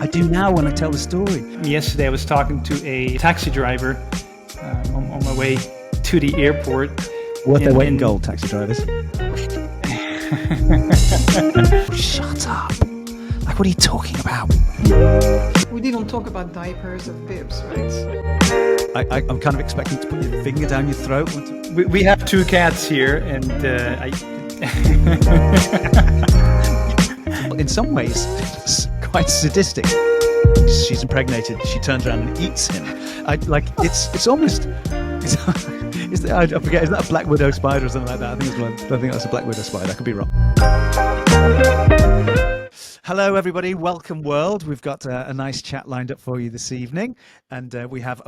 I do now when I tell the story. Yesterday I was talking to a taxi driver on my way to the airport. Worth their weight in gold, taxi drivers. Shut up. Like, what are you talking about? We didn't talk about diapers of bibs, right? I'm kind of expecting to put your finger down your throat. We have two cats here, and In some ways, it's quite sadistic. She's impregnated. She turns around and eats him. It's almost. I forget. Is that a black widow spider or something like that? I think that's a black widow spider. I could be wrong. Hello, everybody. Welcome, world. We've got a nice chat lined up for you this evening, and we have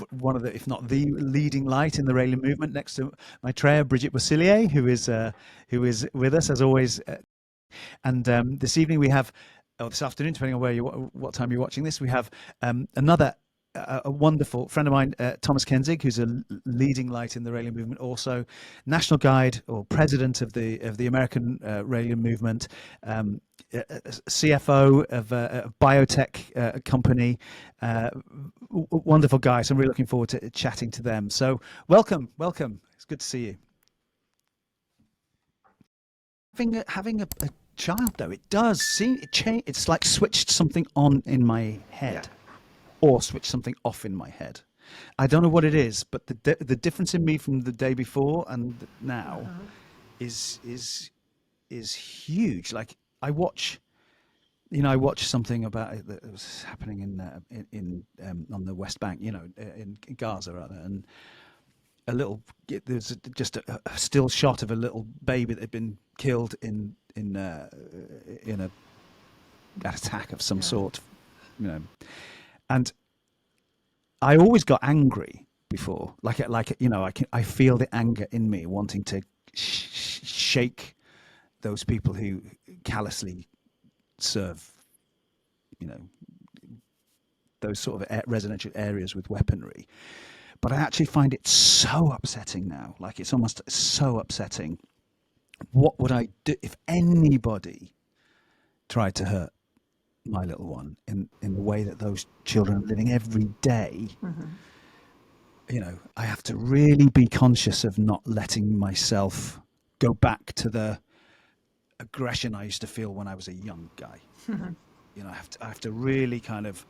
one of the, if not the leading light in the Raelian movement, next to Maitreya, Brigitte who is with us as always. And this evening we have, this afternoon, depending on what time you're watching this, we have another a wonderful friend of mine, Thomas Kenzig, who's a leading light in the Raelian movement, also national guide or president of the American Raelian movement, CFO of a biotech company, wonderful guy. So I'm really looking forward to chatting to them. So welcome. It's good to see you. Having a child, though, it does seem it change. It's like switched something on in my head. Yeah. Or switch something off in my head. I don't know what it is, but the difference in me from the day before and now is huge. Like I watch something about it that was happening in on the West Bank, in Gaza rather, and there's just a still shot of a little baby that had been killed in a attack of some sort, And I always got angry before, I feel the anger in me, wanting to shake those people who callously serve, those sort of residential areas with weaponry. But I actually find it so upsetting now. Like it's almost so upsetting. What would I do if anybody tried to hurt my little one in the way that those children are living every day? I have to really be conscious of not letting myself go back to the aggression I used to feel when I was a young guy. I have to really kind of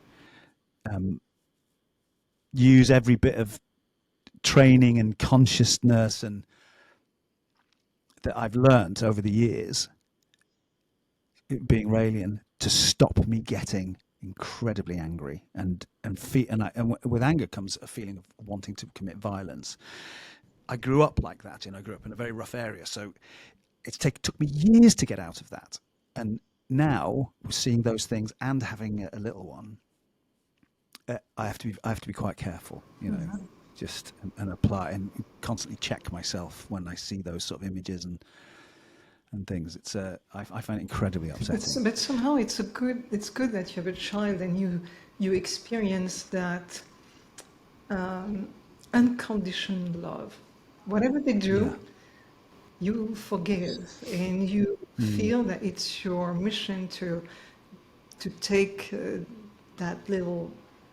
use every bit of training and consciousness and that I've learned over the years being Raelian to stop me getting incredibly angry and with anger comes a feeling of wanting to commit violence. I grew up like that, I grew up in a very rough area, so it took me years to get out of that. And now seeing those things and having a little one, I have to be quite careful, just and apply and constantly check myself when I see those sort of images and things. It's I find it incredibly upsetting. But somehow it's good that you have a child and you experience that unconditional love. Whatever they do, you forgive, and you feel that it's your mission to take that little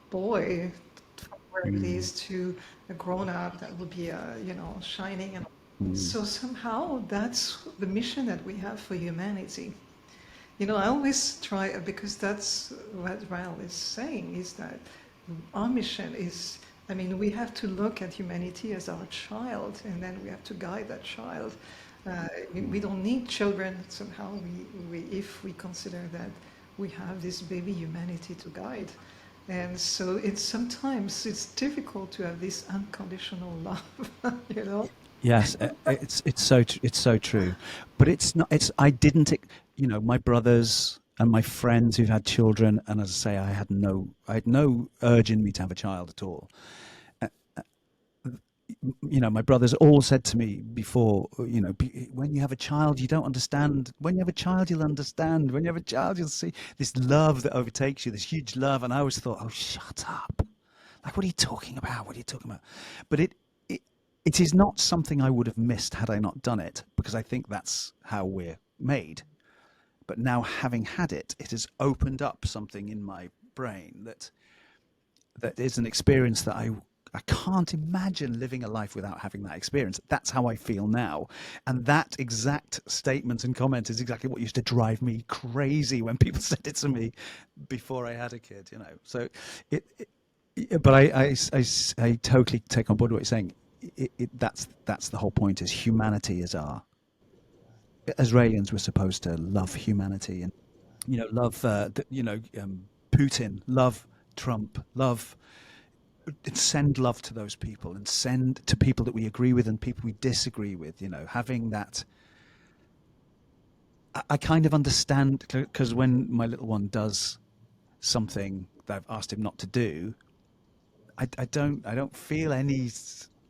boy from where it is to a grown-up that will be shining and. So somehow that's the mission that we have for humanity. I always try, because that's what Rael is saying, is that our mission is, we have to look at humanity as our child, and then we have to guide that child. We don't need children somehow, if we consider that we have this baby humanity to guide. And so sometimes it's difficult to have this unconditional love, Yes, it's so true, but it's not. I didn't. My brothers and my friends who've had children, and as I say, I had no urge in me to have a child at all. My brothers all said to me before, when you have a child, you don't understand. When you have a child, you'll understand. When you have a child, you'll see this love that overtakes you, this huge love. And I always thought, oh, shut up! Like, what are you talking about? What are you talking about? But it is not something I would have missed had I not done it, because I think that's how we're made. but now having had it, it has opened up something in my brain that is an experience that I can't imagine living a life without having that experience. That's how I feel now. And that exact statement and comment is exactly what used to drive me crazy when people said it to me before I had a kid, you know. So but I totally take on board what you're saying. That's the whole point, is humanity is as Raelians, we're supposed to love humanity and, you know, love, Putin, love Trump, send love to those people, and send to people that we agree with and people we disagree with, you know, having that. I kind of understand, because when my little one does something that I've asked him not to do, I don't feel any,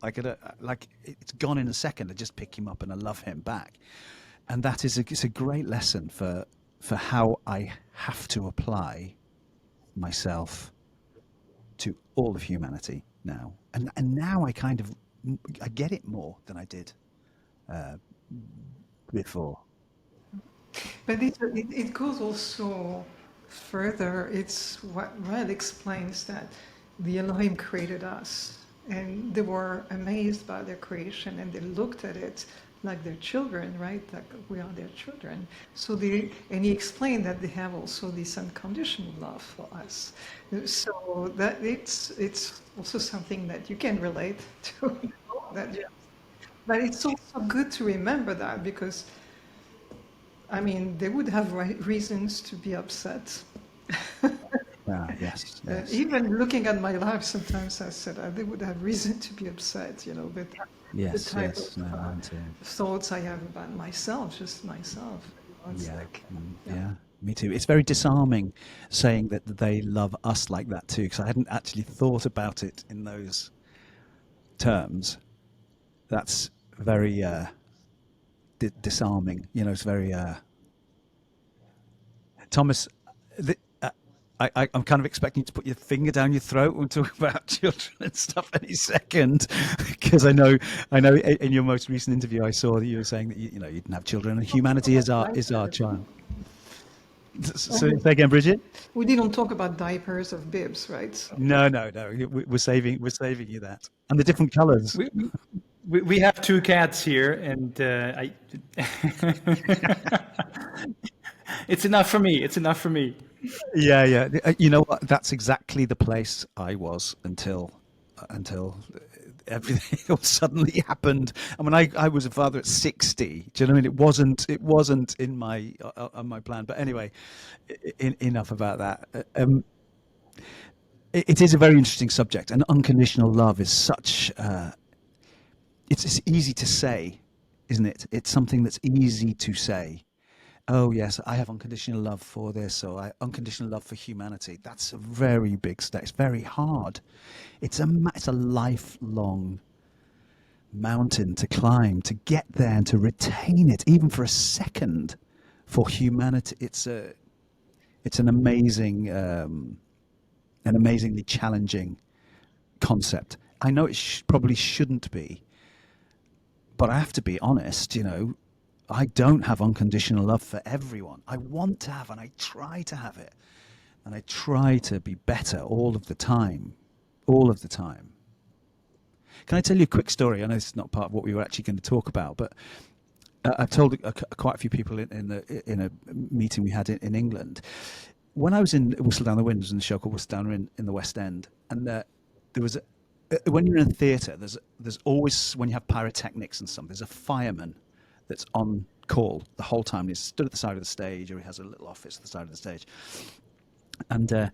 like it's gone in a second. I just pick him up and I love him back. And that is it's a great lesson for how I have to apply myself to all of humanity now, and now I get it more than I did before. But it goes also further. It's what Red explains, that the Elohim created us, and they were amazed by their creation, and they looked at it like their children, right? Like we are their children. So and he explained that they have also this unconditional love for us. So that it's also something that you can relate to. That, yeah. But it's also good to remember that, because, I mean, they would have reasons to be upset. Yes. Even looking at my life, sometimes I said they would have reason to be upset, you know, but the type of thoughts I have about myself, just myself. It's Me too. It's very disarming saying that they love us like that too, because I hadn't actually thought about it in those terms. That's very disarming. You know, it's very Thomas. I'm kind of expecting you to put your finger down your throat and talk about children and stuff any second, because I know in your most recent interview I saw that you were saying that you didn't have children and humanity is our child. So say again, Brigitte. We didn't talk about diapers of bibs, right? So. No. We're saving you that, and the different colours. We have two cats here, and it's enough for me. It's enough for me. Yeah. You know what? That's exactly the place I was until everything suddenly happened. I mean, I was a father at 60. Do you know what I mean? It wasn't in my on my plan. But anyway, enough about that. It is a very interesting subject, and unconditional love is such. It's easy to say, isn't it? It's something that's easy to say. Oh yes, I have unconditional love for this, or unconditional love for humanity. That's a very big step. It's very hard. It's a lifelong mountain to climb, to get there and to retain it, even for a second, for humanity. It's an amazing, an amazingly challenging concept. I know it probably shouldn't be, but I have to be honest. You know, I don't have unconditional love for everyone. I want to have, and I try to have it. And I try to be better all of the time. All of the time. Can I tell you a quick story? I know this is not part of what we were actually going to talk about, but I've told quite a few people in a meeting we had in England. When I was in Whistle Down the Wind, I was in a show called Whistle Down in the West End, and there was when you're in a theatre, there's always, when you have pyrotechnics and something, there's a fireman that's on call the whole time. He's stood at the side of the stage, or he has a little office at the side of the stage. And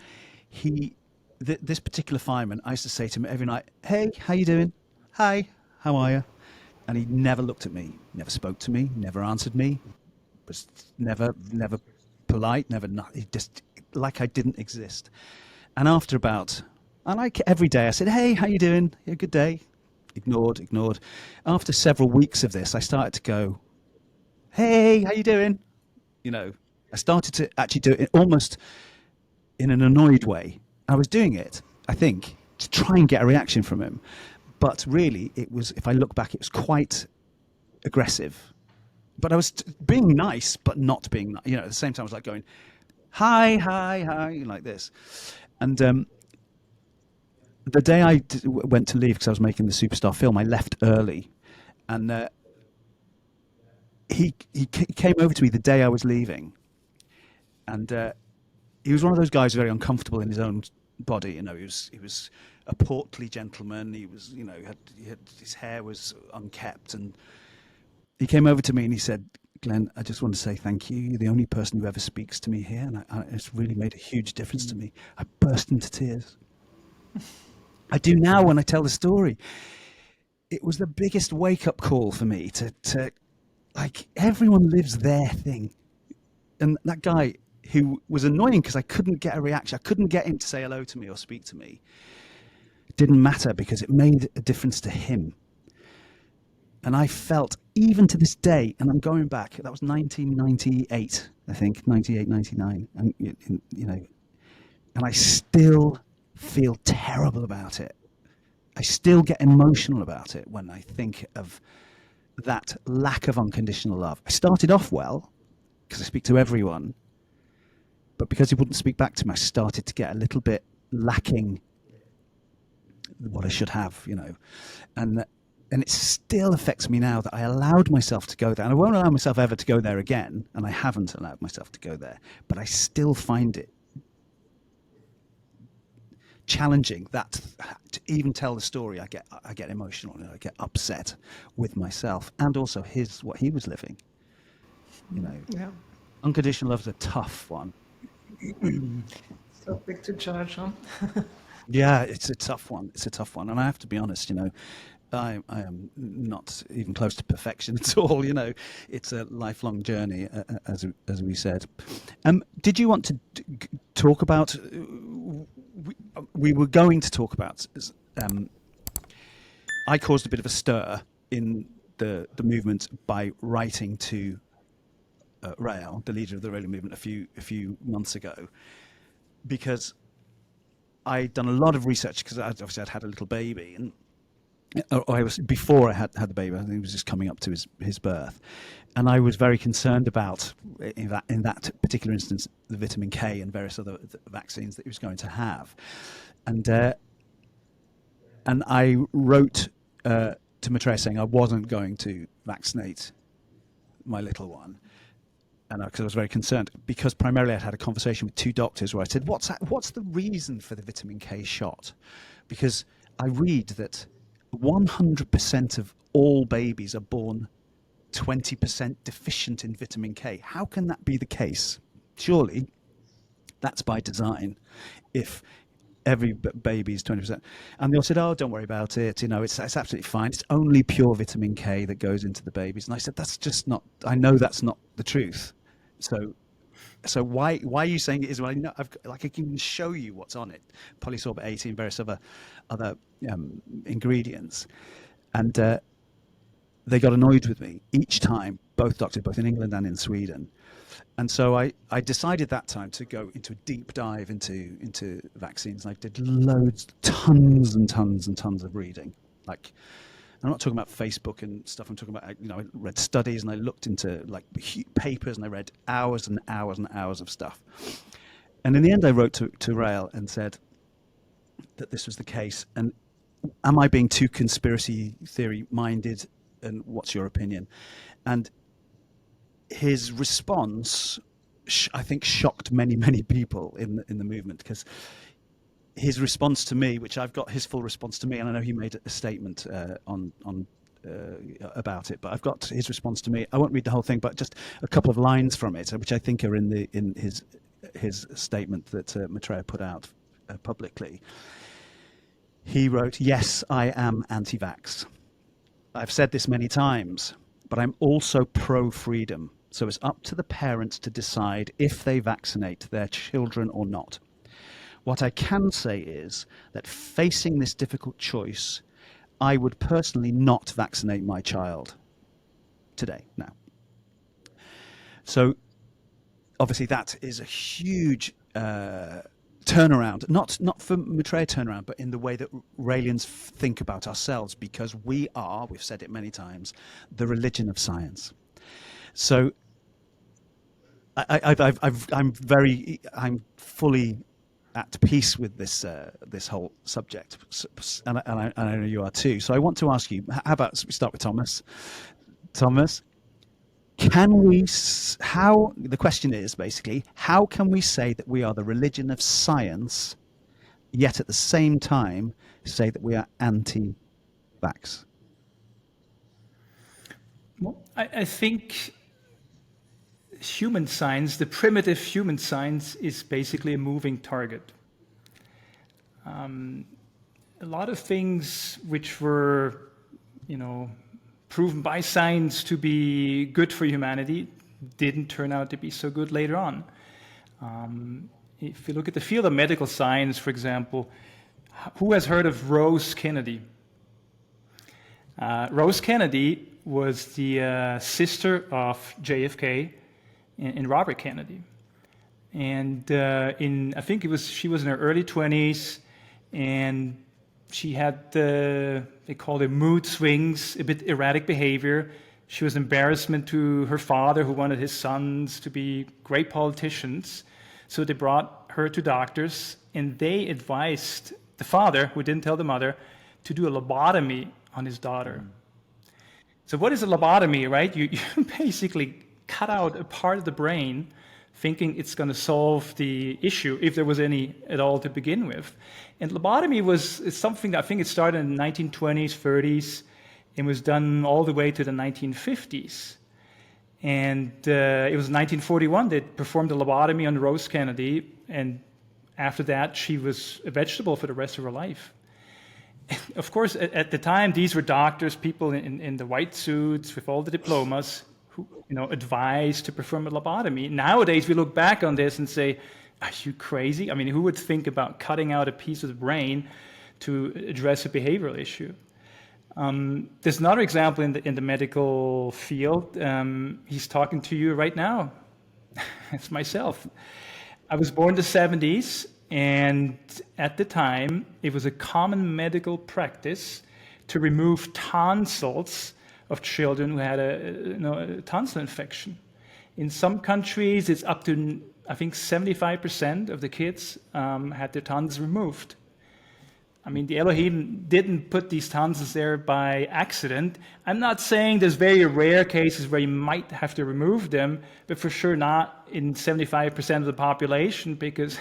this particular fireman, I used to say to him every night, "Hey, how you doing? Hi, how are you?" And he never looked at me, never spoke to me, never answered me, was never polite, he just, like I didn't exist. And after every day I said, "Hey, how you doing? Yeah, good day." Ignored. After several weeks of this, I started to go, "Hey, how you doing?" You know, I started to actually do it almost in an annoyed way. I was doing it, I think, to try and get a reaction from him. But really, it was, if I look back, it was quite aggressive, but I was being nice, but not being, at the same time I was like going, hi, hi, hi, like this. And the day I went to leave, because I was making the Superstar film, I left early. And he came over to me the day I was leaving. And he was one of those guys very uncomfortable in his own body. He was a portly gentleman. He was, his hair was unkempt. And he came over to me and he said, Glenn, I just want to say thank you. You're the only person who ever speaks to me here, and it's really made a huge difference to me. I burst into tears. I do now when I tell the story. It was the biggest wake-up call for me to like, everyone lives their thing. And that guy who was annoying because I couldn't get a reaction, I couldn't get him to say hello to me or speak to me, it didn't matter because it made a difference to him. And I felt, even to this day, and I'm going back, that was 1998, I think, 98, 99. And, and I still feel terrible about it. I still get emotional about it when I think of that lack of unconditional love. I started off well, because I speak to everyone, but because he wouldn't speak back to me, I started to get a little bit lacking what I should have, and it still affects me now that I allowed myself to go there. And I won't allow myself ever to go there again, and I haven't allowed myself to go there. But I still find it challenging that to even tell the story, I get emotional and I get upset with myself and also what he was living. Yeah. Unconditional love is a tough one. So quick to judge, huh? Yeah, it's a tough one. And I have to be honest, I am not even close to perfection at all. It's a lifelong journey, as we said. Did you want to talk about? We were going to talk about. I caused a bit of a stir in the movement by writing to Rael, the leader of the Raelian movement, a few months ago, because I'd done a lot of research because obviously I'd had a little baby and. Before I had the baby, I think he was just coming up to his birth, and I was very concerned about in that particular instance the vitamin K and various other vaccines that he was going to have, and I wrote to Maitreya saying I wasn't going to vaccinate my little one, and because I was very concerned, because primarily I'd had a conversation with two doctors where I said, what's the reason for the vitamin K shot? Because I read that 100% of all babies are born 20% deficient in vitamin K. How can that be the case? Surely that's by design. If every baby is 20%, and they all said, "Oh, don't worry about it. It's absolutely fine. It's only pure vitamin K that goes into the babies." And I said, "That's just not. I know that's not the truth. So why are you saying it is? Well, I know I can show you what's on it: polysorbate 80 and various other ingredients." And they got annoyed with me each time, both doctors, both in England and in Sweden. And so I decided that time to go into a deep dive into vaccines. And I did tons and tons and tons of reading. Like, I'm not talking about Facebook and stuff. I'm talking about, I read studies and I looked into papers and I read hours and hours and hours of stuff. And in the end, I wrote to Rael and said that this was the case. And am I being too conspiracy theory minded? And what's your opinion? And his response, I think, shocked many, many people in the movement, because his response to me, which I've got his full response to me, and I know he made a statement about it, but I've got his response to me. I won't read the whole thing, but just a couple of lines from it, which I think are in his statement that Maitreya put out publicly. He wrote, "Yes, I am anti-vax. I've said this many times, but I'm also pro-freedom. So it's up to the parents to decide if they vaccinate their children or not. What I can say is that facing this difficult choice, I would personally not vaccinate my child today, now." So obviously that is a huge turnaround, not for Maitreya turnaround, but in the way that Raelians think about ourselves, because we've said it many times, the religion of science. So I'm fully at peace with this whole subject, and I know you are too. So I want to ask you, how about we start with Thomas? Thomas, can we? How the question is basically, how can we say that we are the religion of science, yet at the same time say that we are anti-vax? Well, I think human science, the primitive human science, is basically a moving target. A lot of things which were, proven by science to be good for humanity didn't turn out to be so good later on. If you look at the field of medical science, for example, who has heard of Rose Kennedy? Rose Kennedy was the sister of JFK and Robert Kennedy. And she was in her early 20s, and she had they called it mood swings, a bit erratic behavior. She was an embarrassment to her father, who wanted his sons to be great politicians. So they brought her to doctors, and they advised the father, who didn't tell the mother, to do a lobotomy on his daughter. So what is a lobotomy, right? You basically cut out a part of the brain, thinking it's going to solve the issue, if there was any at all to begin with. And lobotomy is something that I think it started in the 1920s, 30s, and was done all the way to the 1950s. And it was 1941 they performed a lobotomy on Rose Kennedy, and after that she was a vegetable for the rest of her life. Of course, at the time, these were doctors, people in the white suits with all the diplomas, who advised to perform a lobotomy. Nowadays, we look back on this and say, are you crazy? I mean, who would think about cutting out a piece of the brain to address a behavioral issue? There's another example in the medical field. He's talking to you right now. It's myself. I was born in the 70s, and at the time, it was a common medical practice to remove tonsils of children who had a tonsil infection. In some countries, it's up to, I think, 75% of the kids had their tonsils removed. I mean, the Elohim didn't put these tonsils there by accident. I'm not saying there's very rare cases where you might have to remove them, but for sure not in 75% of the population, because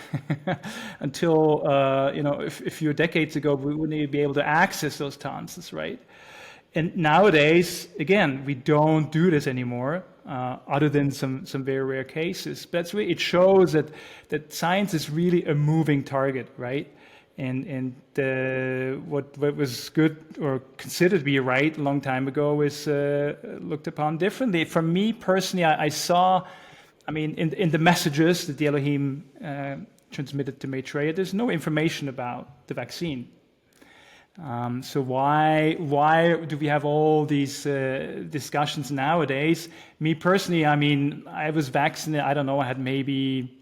until a few decades ago, we wouldn't even be able to access those tonsils, right? And nowadays, again, we don't do this anymore, other than some very rare cases. But it shows that science is really a moving target, right? And what was good or considered to be right a long time ago is looked upon differently. For me personally, I saw, in the messages that the Elohim transmitted to Maitreya, there's no information about the vaccine. So why do we have all these discussions nowadays? Me personally, I was vaccinated. I don't know. I had maybe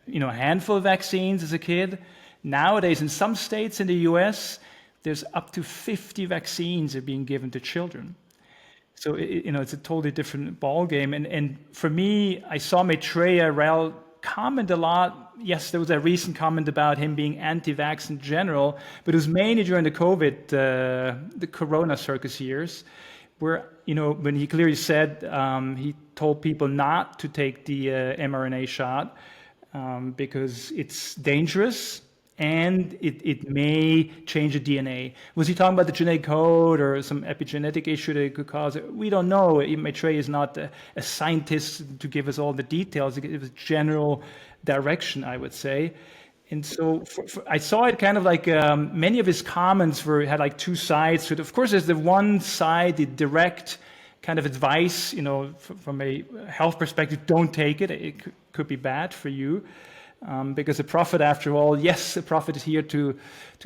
a handful of vaccines as a kid. Nowadays, in some states in the U.S., there's up to 50 vaccines that are being given to children. So it's a totally different ballgame. And for me, I saw Maitreya Rael comment a lot. Yes, there was a recent comment about him being anti-vax in general, but it was mainly during the COVID, the Corona circus years, where when he clearly said he told people not to take the mRNA shot because it's dangerous. And it may change the DNA. Was he talking about the genetic code or some epigenetic issue that could cause it? We don't know. Maitreya is not a scientist to give us all the details. It was general direction, I would say. And so I saw it kind of like many of his comments had like two sides. So of course, there's the one side, the direct kind of advice, from a health perspective, don't take it. It could be bad for you. Because the prophet, after all, yes, the prophet is here to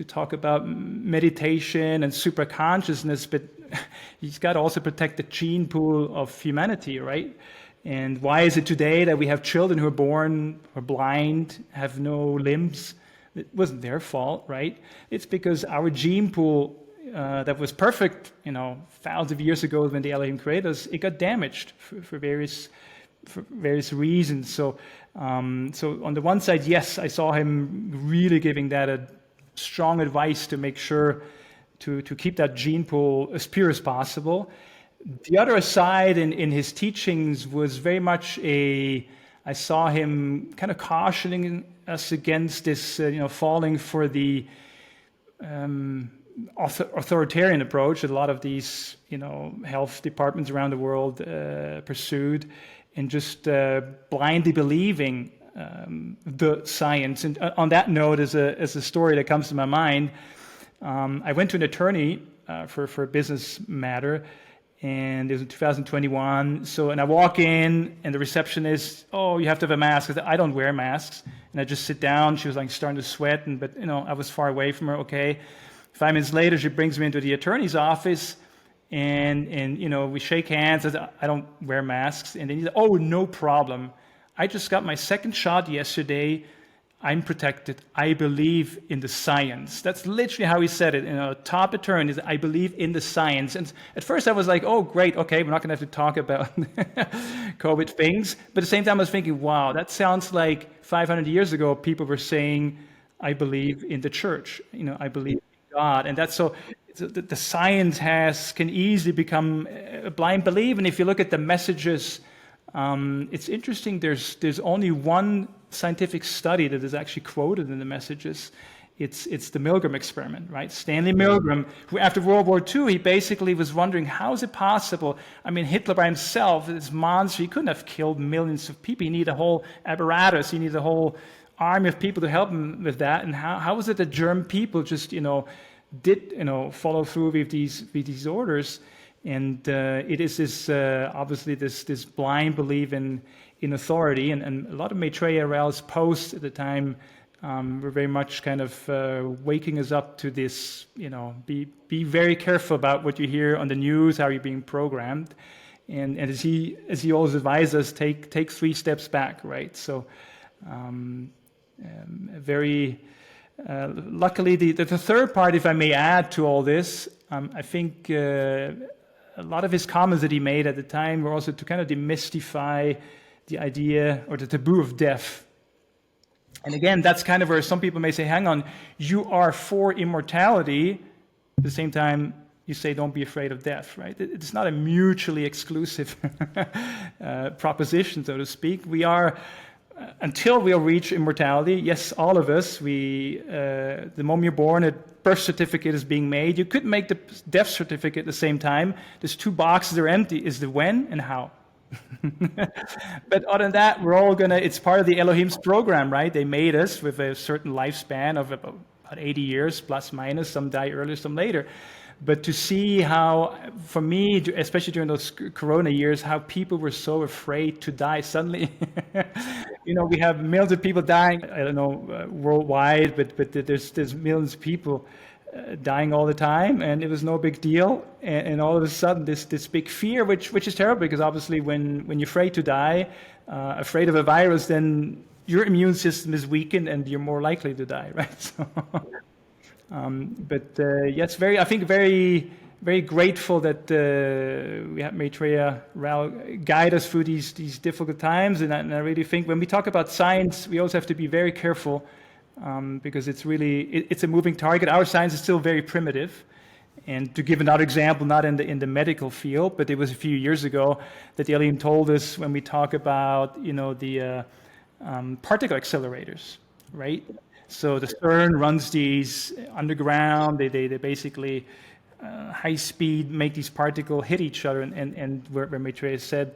talk about meditation and super consciousness, but he's got to also protect the gene pool of humanity, right? And why is it today that we have children who are born or blind, have no limbs? It wasn't their fault, right? It's because our gene pool that was perfect, thousands of years ago when the Elohim created us, it got damaged for various reasons. So on the one side, yes, I saw him really giving that a strong advice to make sure to keep that gene pool as pure as possible. The other side in his teachings was very much I saw him kind of cautioning us against this, falling for the authoritarian approach that a lot of these, health departments around the world pursued, and just blindly believing the science. And on that note, as a story that comes to my mind, I went to an attorney for a business matter, and it was in 2021. And I walk in, and the receptionist, "Oh, you have to have a mask." I said, "I don't wear masks." And I just sit down. She was like starting to sweat, but I was far away from her. Okay. 5 minutes later, she brings me into the attorney's office, and we shake hands. I said, "I don't wear masks." And then he said, "Oh, no problem. I just got my second shot yesterday. I'm protected. I believe in the science." That's literally how he said it. Top attorney is, "I believe in the science." And at first I was like, "Oh, great. Okay, we're not going to have to talk about COVID things." But at the same time, I was thinking, wow, that sounds like 500 years ago, people were saying, "I believe in the church. I believe in God." And that's so the science can easily become a blind belief. And if you look at the messages, it's interesting. There's only one scientific study that is actually quoted in the messages. It's the Milgram experiment, right? Stanley Milgram, who after World War II, he basically was wondering, how is it possible? I mean, Hitler by himself, this monster, he couldn't have killed millions of people. He needed a whole apparatus. He needed a whole army of people to help him with that. And how was it that German people just, did, follow through with these orders? And it is this, obviously, this blind belief in authority. And a lot of Maitreya Rael's posts at the time were very much kind of waking us up to this, be very careful about what you hear on the news, how you're being programmed. And as he always advised us, take 3 steps back, right? So very... luckily, the third part, if I may add to all this, I think a lot of his comments that he made at the time were also to kind of demystify the idea or the taboo of death. And again, that's kind of where some people may say, hang on, you are for immortality. At the same time, you say don't be afraid of death, right? It's not a mutually exclusive proposition, so to speak. We are... until we'll reach immortality, yes, all of us, the moment you're born, a birth certificate is being made. You couldn't make the death certificate at the same time. There's 2 boxes that are empty. Is the when and how. But other than that, we're all it's part of the Elohim's program, right? They made us with a certain lifespan of about 80 years, plus minus. Some die earlier, some later. But to see how, for me, especially during those Corona years, how people were so afraid to die suddenly. We have millions of people dying, I don't know, worldwide, but there's millions of people dying all the time, and it was no big deal. And all of a sudden, this big fear, which is terrible, because obviously when you're afraid to die, afraid of a virus, then your immune system is weakened and you're more likely to die, right? So... yes, I think very, very grateful that we had Maitreya Rael guide us through these difficult times. And I really think when we talk about science, we also have to be very careful because it's a moving target. Our science is still very primitive. And to give another example, not in the medical field, but it was a few years ago that the Elohim told us when we talk about the particle accelerators, right? So the CERN runs these underground. They basically high speed make these particles hit each other. And where Maitreya said,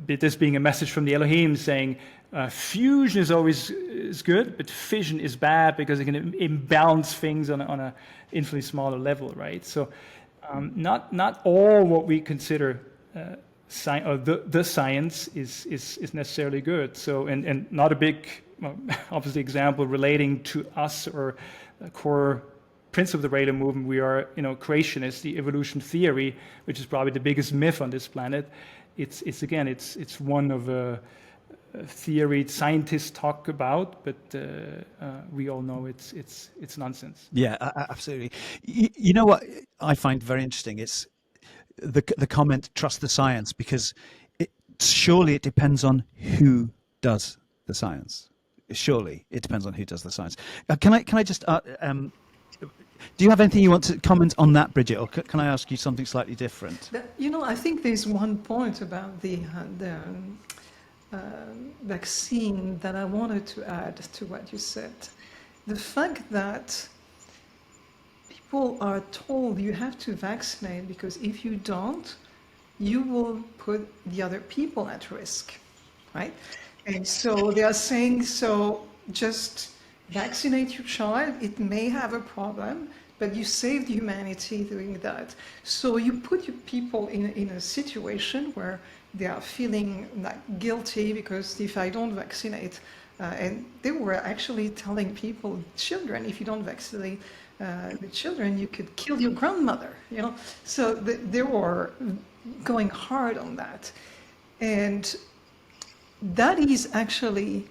this being a message from the Elohim saying, fusion is good, but fission is bad because it can imbalance things on a infinitely smaller level, right? So not all what we consider the science is necessarily good. So and not a big... obviously example relating to us or a core principle of the Raelian movement, we are, creationists, the evolution theory, which is probably the biggest myth on this planet. It's one of theory scientists talk about, but we all know it's nonsense. Yeah, absolutely. You know what I find very interesting? It's the comment, trust the science, because surely it depends on who does the science. Surely it depends on who does the science. Can I just do you have anything you want to comment on that, Brigitte, or can I ask you something slightly different? I think there's one point about the vaccine that I wanted to add to what you said. The fact that people are told you have to vaccinate because if you don't, you will put the other people at risk, right? And so they are saying, so just vaccinate your child. It may have a problem, but you saved humanity doing that. So you put your people in a situation where they are feeling like guilty because if I don't vaccinate, and they were actually telling people, children, if you don't vaccinate the children, you could kill your grandmother, So they were going hard on that. And that is actually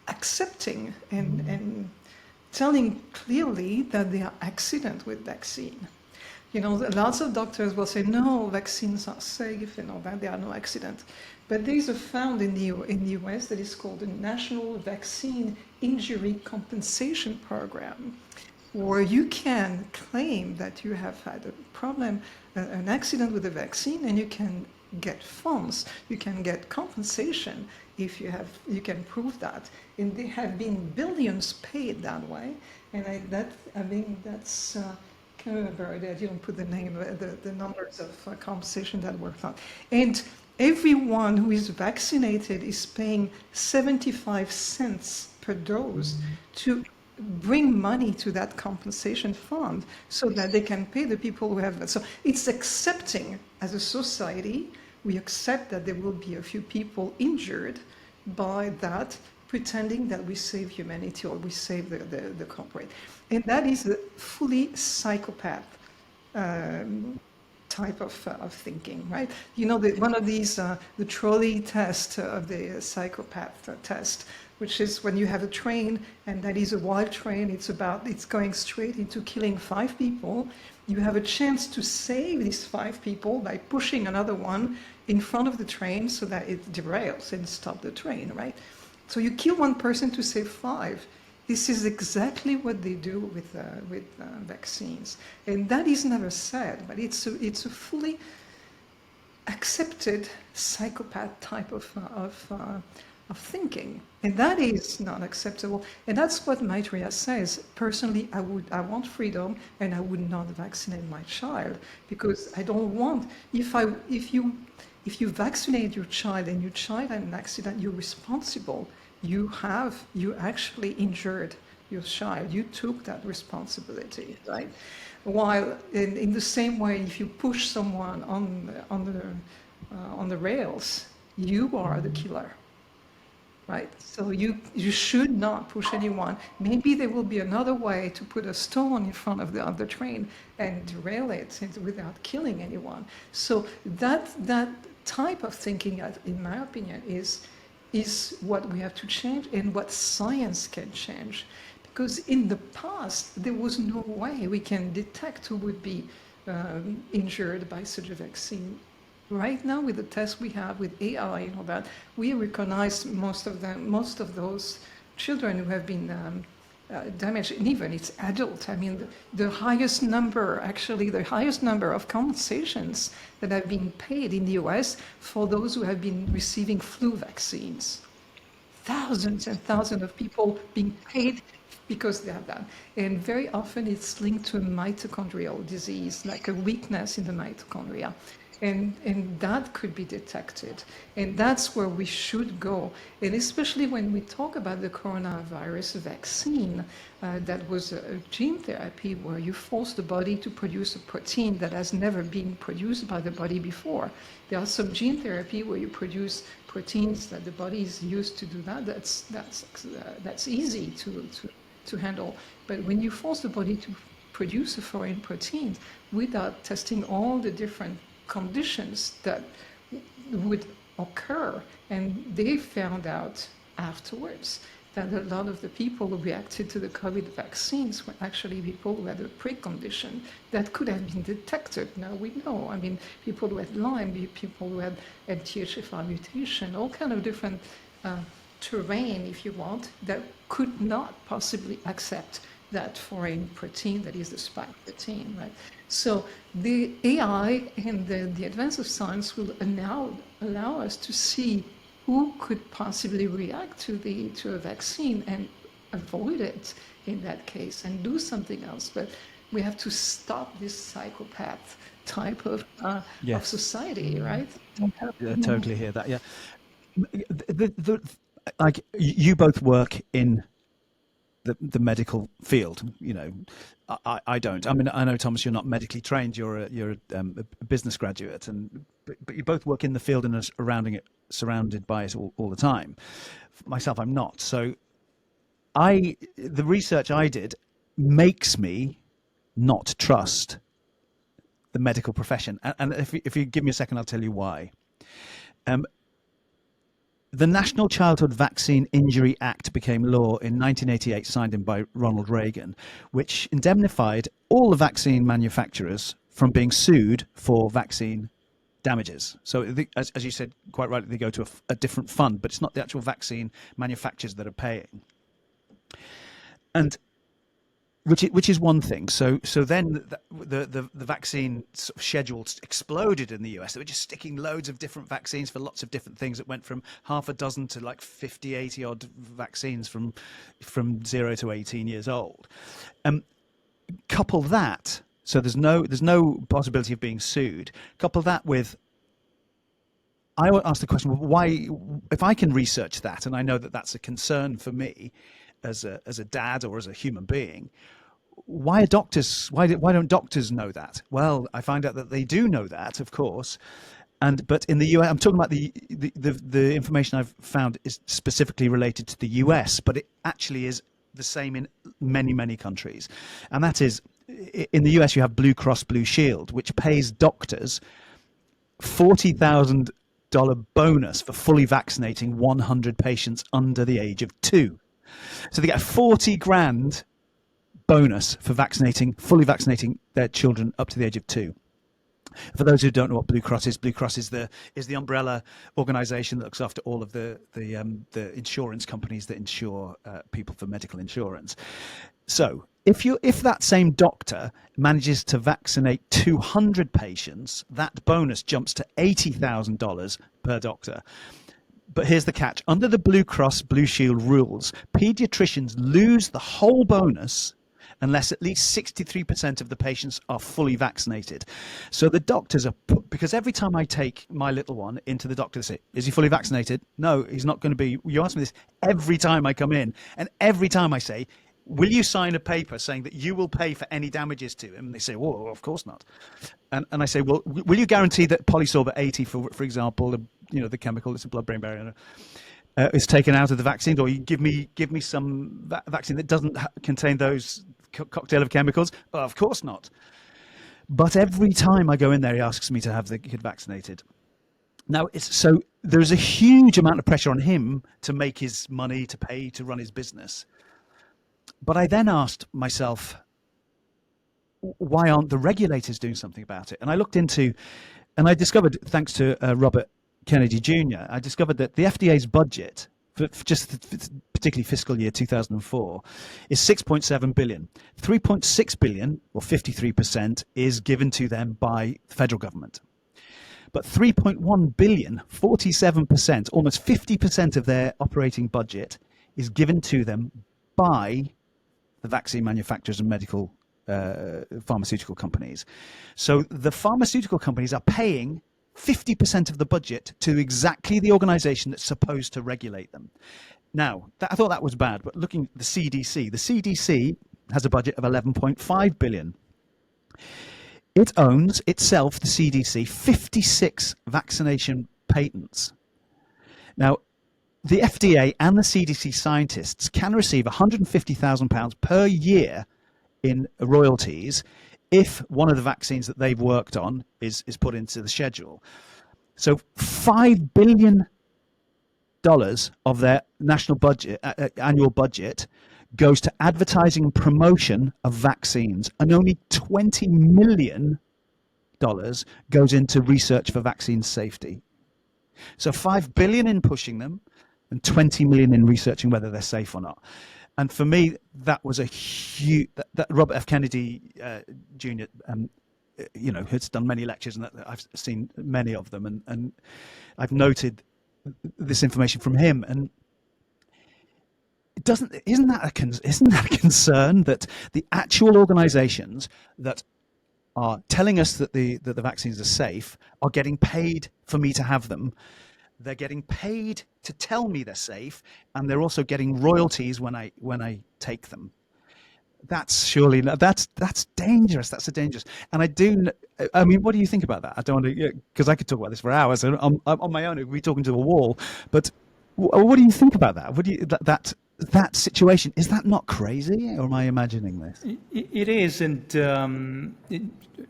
accepting and telling clearly that there are accidents with vaccine. Lots of doctors will say, no, vaccines are safe and all that, there are no accidents. But there is a fund in the US that is called the National Vaccine Injury Compensation Program, where you can claim that you have had a problem, an accident with the vaccine, and you can get funds, you can get compensation if you can prove that. And there have been billions paid that way. And I think that's kind of I didn't put the name, the numbers of compensation that were found. And everyone who is vaccinated is paying 75 cents per dose to bring money to that compensation fund so that they can pay the people who have that. So it's accepting, as a society, we accept that there will be a few people injured by that, pretending that we save humanity or we save the corporate. And that is a fully psychopath type of thinking, right? One of these, the trolley test of the psychopath test, which is when you have a train and that is a wild train, it's going straight into killing 5 people. You have a chance to save these 5 people by pushing another one in front of the train so that it derails and stops the train, right? So you kill 1 person to save 5. This is exactly what they do with vaccines. And that is never said, but it's a fully accepted psychopath type of thinking. And that is not acceptable. And that's what Maitreya says. Personally, I want freedom and I would not vaccinate my child because I don't want, if you vaccinate your child and your child had an accident, you're responsible. You actually injured your child. You took that responsibility, right? While in the same way, if you push someone on the rails, you are the killer, right? So you should not push anyone. Maybe there will be another way to put a stone in front of the train and derail it without killing anyone. So that type of thinking, in my opinion, is what we have to change and what science can change. Because in the past, there was no way we can detect who would be injured by such a vaccine. Right now, with the tests we have with AI and all that, we recognize most of those children who have been damaged, and even it's adult. I mean, the highest number of compensations that have been paid in the US for those who have been receiving flu vaccines. Thousands and thousands of people being paid because they have that. And very often it's linked to a mitochondrial disease, like a weakness in the mitochondria. And that could be detected. And that's where we should go. And especially when we talk about the coronavirus vaccine, that was a gene therapy where you force the body to produce a protein that has never been produced by the body before. There are some gene therapy where you produce proteins that the body is used to do that. That's easy to handle. But when you force the body to produce a foreign protein without testing all the different conditions that would occur. And they found out afterwards that a lot of the people who reacted to the COVID vaccines were actually people who had a precondition that could have been detected. Now we know, I mean, people who had Lyme, people who had MTHFR mutation, all kind of different terrain, if you want, that could not possibly accept that foreign protein that is the spike protein, right? So the AI and the advance of science will allow us to see who could possibly react to a vaccine and avoid it in that case and do something else. But we have to stop this psychopath type of society, right? Yeah, totally hear that. Yeah, like you both work in the medical field. You know, I don't. I mean, I know, Thomas, you're not medically trained. You're a business graduate, but you both work in the field and are surrounded by it all the time. Myself, I'm not. So the research I did makes me not trust the medical profession. And if you give me a second, I'll tell you why. The National Childhood Vaccine Injury Act became law in 1988, signed in by Ronald Reagan, which indemnified all the vaccine manufacturers from being sued for vaccine damages. So, as you said quite rightly, they go to a different fund, but it's not the actual vaccine manufacturers that are paying. And which is one thing. So then the vaccine sort of schedule exploded in the US. They were just sticking loads of different vaccines for lots of different things. It went from half a dozen to like 50, 80 odd vaccines from 0 to 18 years old. Couple that, so there's no possibility of being sued. Couple that with, I ask the question, why, if I can research that, and I know that that's a concern for me as a dad or as a human being, why don't doctors know that? Well, I find out that they do know that, of course, but in the US, I'm talking about the information I've found is specifically related to the US, but it actually is the same in many countries, and that is, in the US you have Blue Cross Blue Shield, which pays doctors $40,000 bonus for fully vaccinating 100 patients under the age of 2. So they get a 40 grand bonus for fully vaccinating their children up to the age of 2. For those who don't know what Blue Cross is the umbrella organization that looks after all of the insurance companies that insure people for medical insurance. So if that same doctor manages to vaccinate 200 patients, that bonus jumps to $80,000 per doctor. But here's the catch. Under the Blue Cross Blue Shield rules, pediatricians lose the whole bonus unless at least 63% of the patients are fully vaccinated. So the doctors because every time I take my little one into the doctor, they say, is he fully vaccinated? No, he's not going to be. You ask me this every time I come in, and every time I say, will you sign a paper saying that you will pay for any damages to him? And they say, well, of course not. And I say, well, will you guarantee that polysorbate 80, for example, the chemical that's a blood-brain barrier, is taken out of the vaccine, or you give me some vaccine that doesn't contain those cocktail of chemicals? Oh, of course not. But every time I go in there, he asks me to have the kid vaccinated. Now, so there's a huge amount of pressure on him to make his money, to pay, to run his business. But I then asked myself, why aren't the regulators doing something about it? And I looked into, and I discovered, thanks to Robert Kennedy Jr., I discovered that the FDA's budget for just particularly fiscal year 2004 is $6.7 billion. $3.6 billion, or 53%, is given to them by the federal government. But $3.1 billion, 47%, almost 50% of their operating budget is given to them by the vaccine manufacturers and medical pharmaceutical companies. So the pharmaceutical companies are paying 50% of the budget to exactly the organization that's supposed to regulate them. Now, I thought that was bad, but looking at the CDC has a budget of $11.5 billion. It owns itself, the CDC, 56 vaccination patents. Now, the FDA and the CDC scientists can receive £150,000 per year in royalties if one of the vaccines that they've worked on is put into the schedule. So $5 billion of their national budget, annual budget, goes to advertising and promotion of vaccines, and only $20 million goes into research for vaccine safety. So $5 billion in pushing them, and 20 million in researching whether they're safe or not. And for me, that was a huge. That Robert F. Kennedy Jr. Has done many lectures, and I've seen many of them, and I've noted this information from him. And isn't that a concern that the actual organisations that are telling us that the vaccines are safe are getting paid for me to have them? They're getting paid to tell me they're safe, and they're also getting royalties when I take them. That's dangerous. That's dangerous. And I mean, what do you think about that? I don't want to, because I could talk about this for hours. I'm on my own. We're talking to a wall. But what do you think about that? What do you that situation, is that not crazy, or am I imagining this? It is, and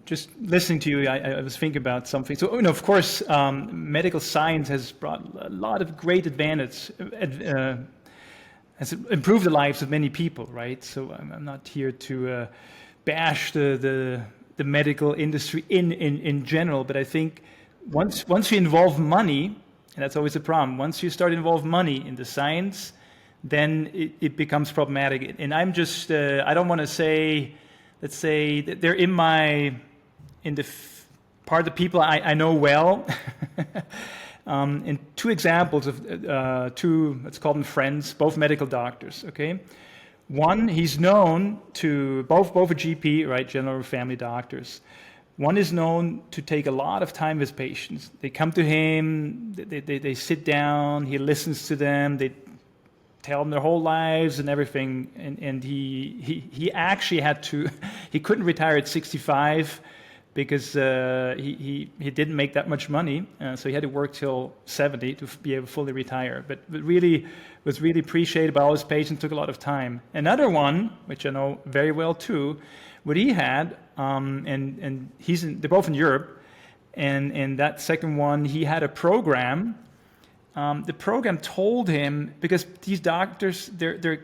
just listening to you, I was thinking about something. So, of course, medical science has brought a lot of great advantage, has improved the lives of many people, right? So I'm not here to bash the medical industry in general, but I think once you involve money, and that's always a problem, once you start to involve money in the science, then it becomes problematic. And I'm just, I don't want to say, let's say, that they're in the part of the people I know well. And two examples of two, let's call them friends, both medical doctors, okay? One, he's known to, both a GP, right, general family doctors. One is known to take a lot of time with patients. They come to him, they sit down, he listens to them, they tell them their whole lives and everything, and he actually had to, he couldn't retire at 65 because he didn't make that much money, so he had to work till 70 to be able to fully retire. But really was really appreciated by all his patients, took a lot of time. Another one, which I know very well too, what he had, and they're both in Europe, and that second one, he had a program. The program told him, because these doctors, they're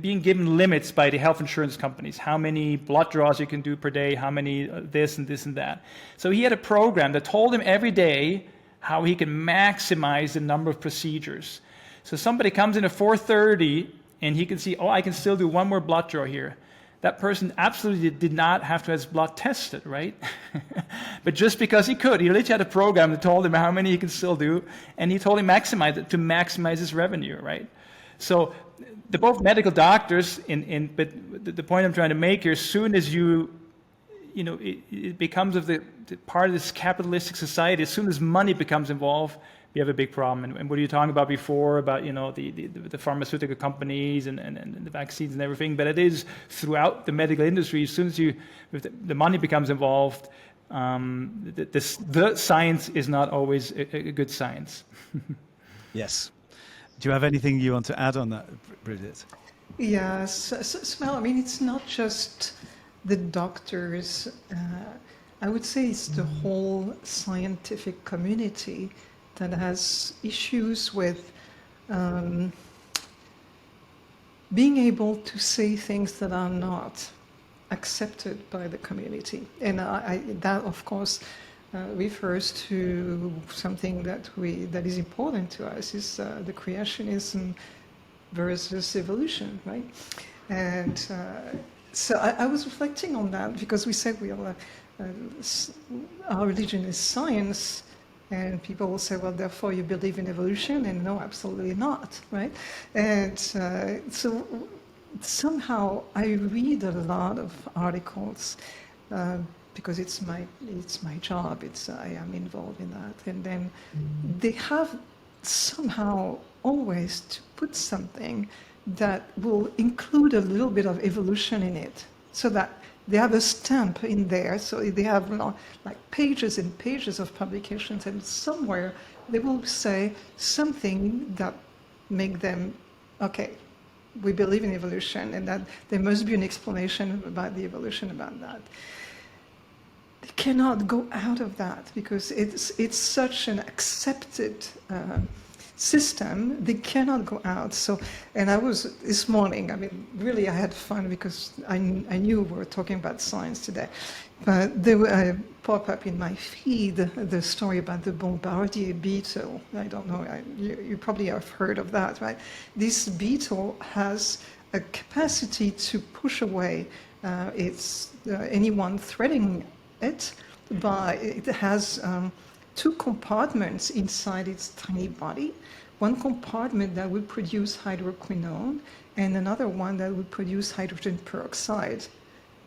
being given limits by the health insurance companies, how many blood draws you can do per day, how many this and this and that. So he had a program that told him every day how he can maximize the number of procedures. So somebody comes in at 4:30 and he can see, I can still do one more blood draw here. That person absolutely did not have to have his blood tested, right? But just because he could, he literally had a program that told him how many he can still do, and he told him to maximize his revenue, right? So they're both medical doctors, but the point I'm trying to make here, as soon as it becomes the part of this capitalistic society, as soon as money becomes involved, we have a big problem. And what are you talking about before, about the pharmaceutical companies and the vaccines and everything, but it is throughout the medical industry. As soon as the money becomes involved, the science is not always a good science. Yes. Do you have anything you want to add on that, Brigitte? Yes. Well, I mean, it's not just the doctors. I would say it's the whole scientific community that has issues with being able to say things that are not accepted by the community. And that, of course, refers to something that is important to us, is the creationism versus evolution, right? And so I was reflecting on that, because we said our religion is science, and people will say, well, therefore you believe in evolution, and no, absolutely not, right? And so somehow I read a lot of articles because it's my job. I am involved in that, and then they have somehow always to put something that will include a little bit of evolution in it, so that they have a stamp in there. So they have like pages and pages of publications, and somewhere they will say something that make them, okay, we believe in evolution, and that there must be an explanation about the evolution about that. they cannot go out of that because it's such an accepted system. They cannot go out. So, and I was this morning. I mean, really, I had fun because I knew we were talking about science today. But there were pop up in my feed the story about the bombardier beetle. I don't know. You probably have heard of that, right? This beetle has a capacity to push away anyone threatening it. It has 2 compartments inside its tiny body. One compartment that would produce hydroquinone and another one that would produce hydrogen peroxide.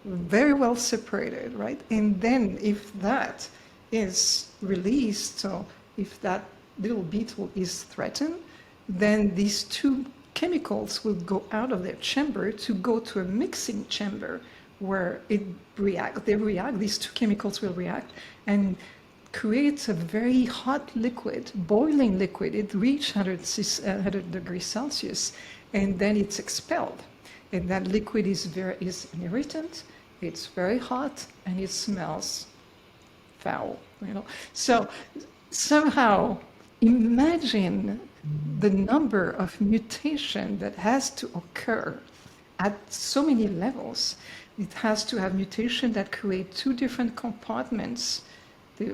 Very well separated, right? And then if that is released, so if that little beetle is threatened, then these 2 chemicals will go out of their chamber to go to a mixing chamber where these 2 chemicals will react and creates a very hot liquid, boiling liquid. It reaches 100 degrees Celsius, and then it's expelled. And that liquid is an irritant, it's very hot, and it smells foul, you know. So somehow imagine the number of mutation that has to occur at so many levels. It has to have mutation that create 2 different compartments,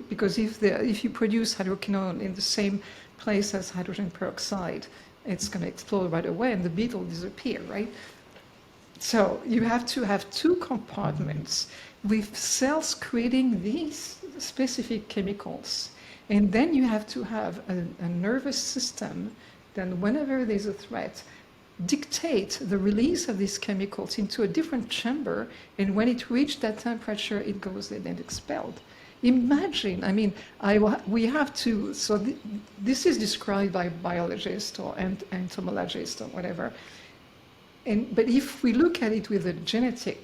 because if you produce hydroquinone in the same place as hydrogen peroxide, it's going to explode right away and the beetle disappear, right? So you have to have 2 compartments with cells creating these specific chemicals. And then you have to have a nervous system that whenever there's a threat, dictate the release of these chemicals into a different chamber, and when it reaches that temperature, it goes and expelled. Imagine, I mean, we have to, so this is described by biologists or entomologists or whatever. But if we look at it with a genetician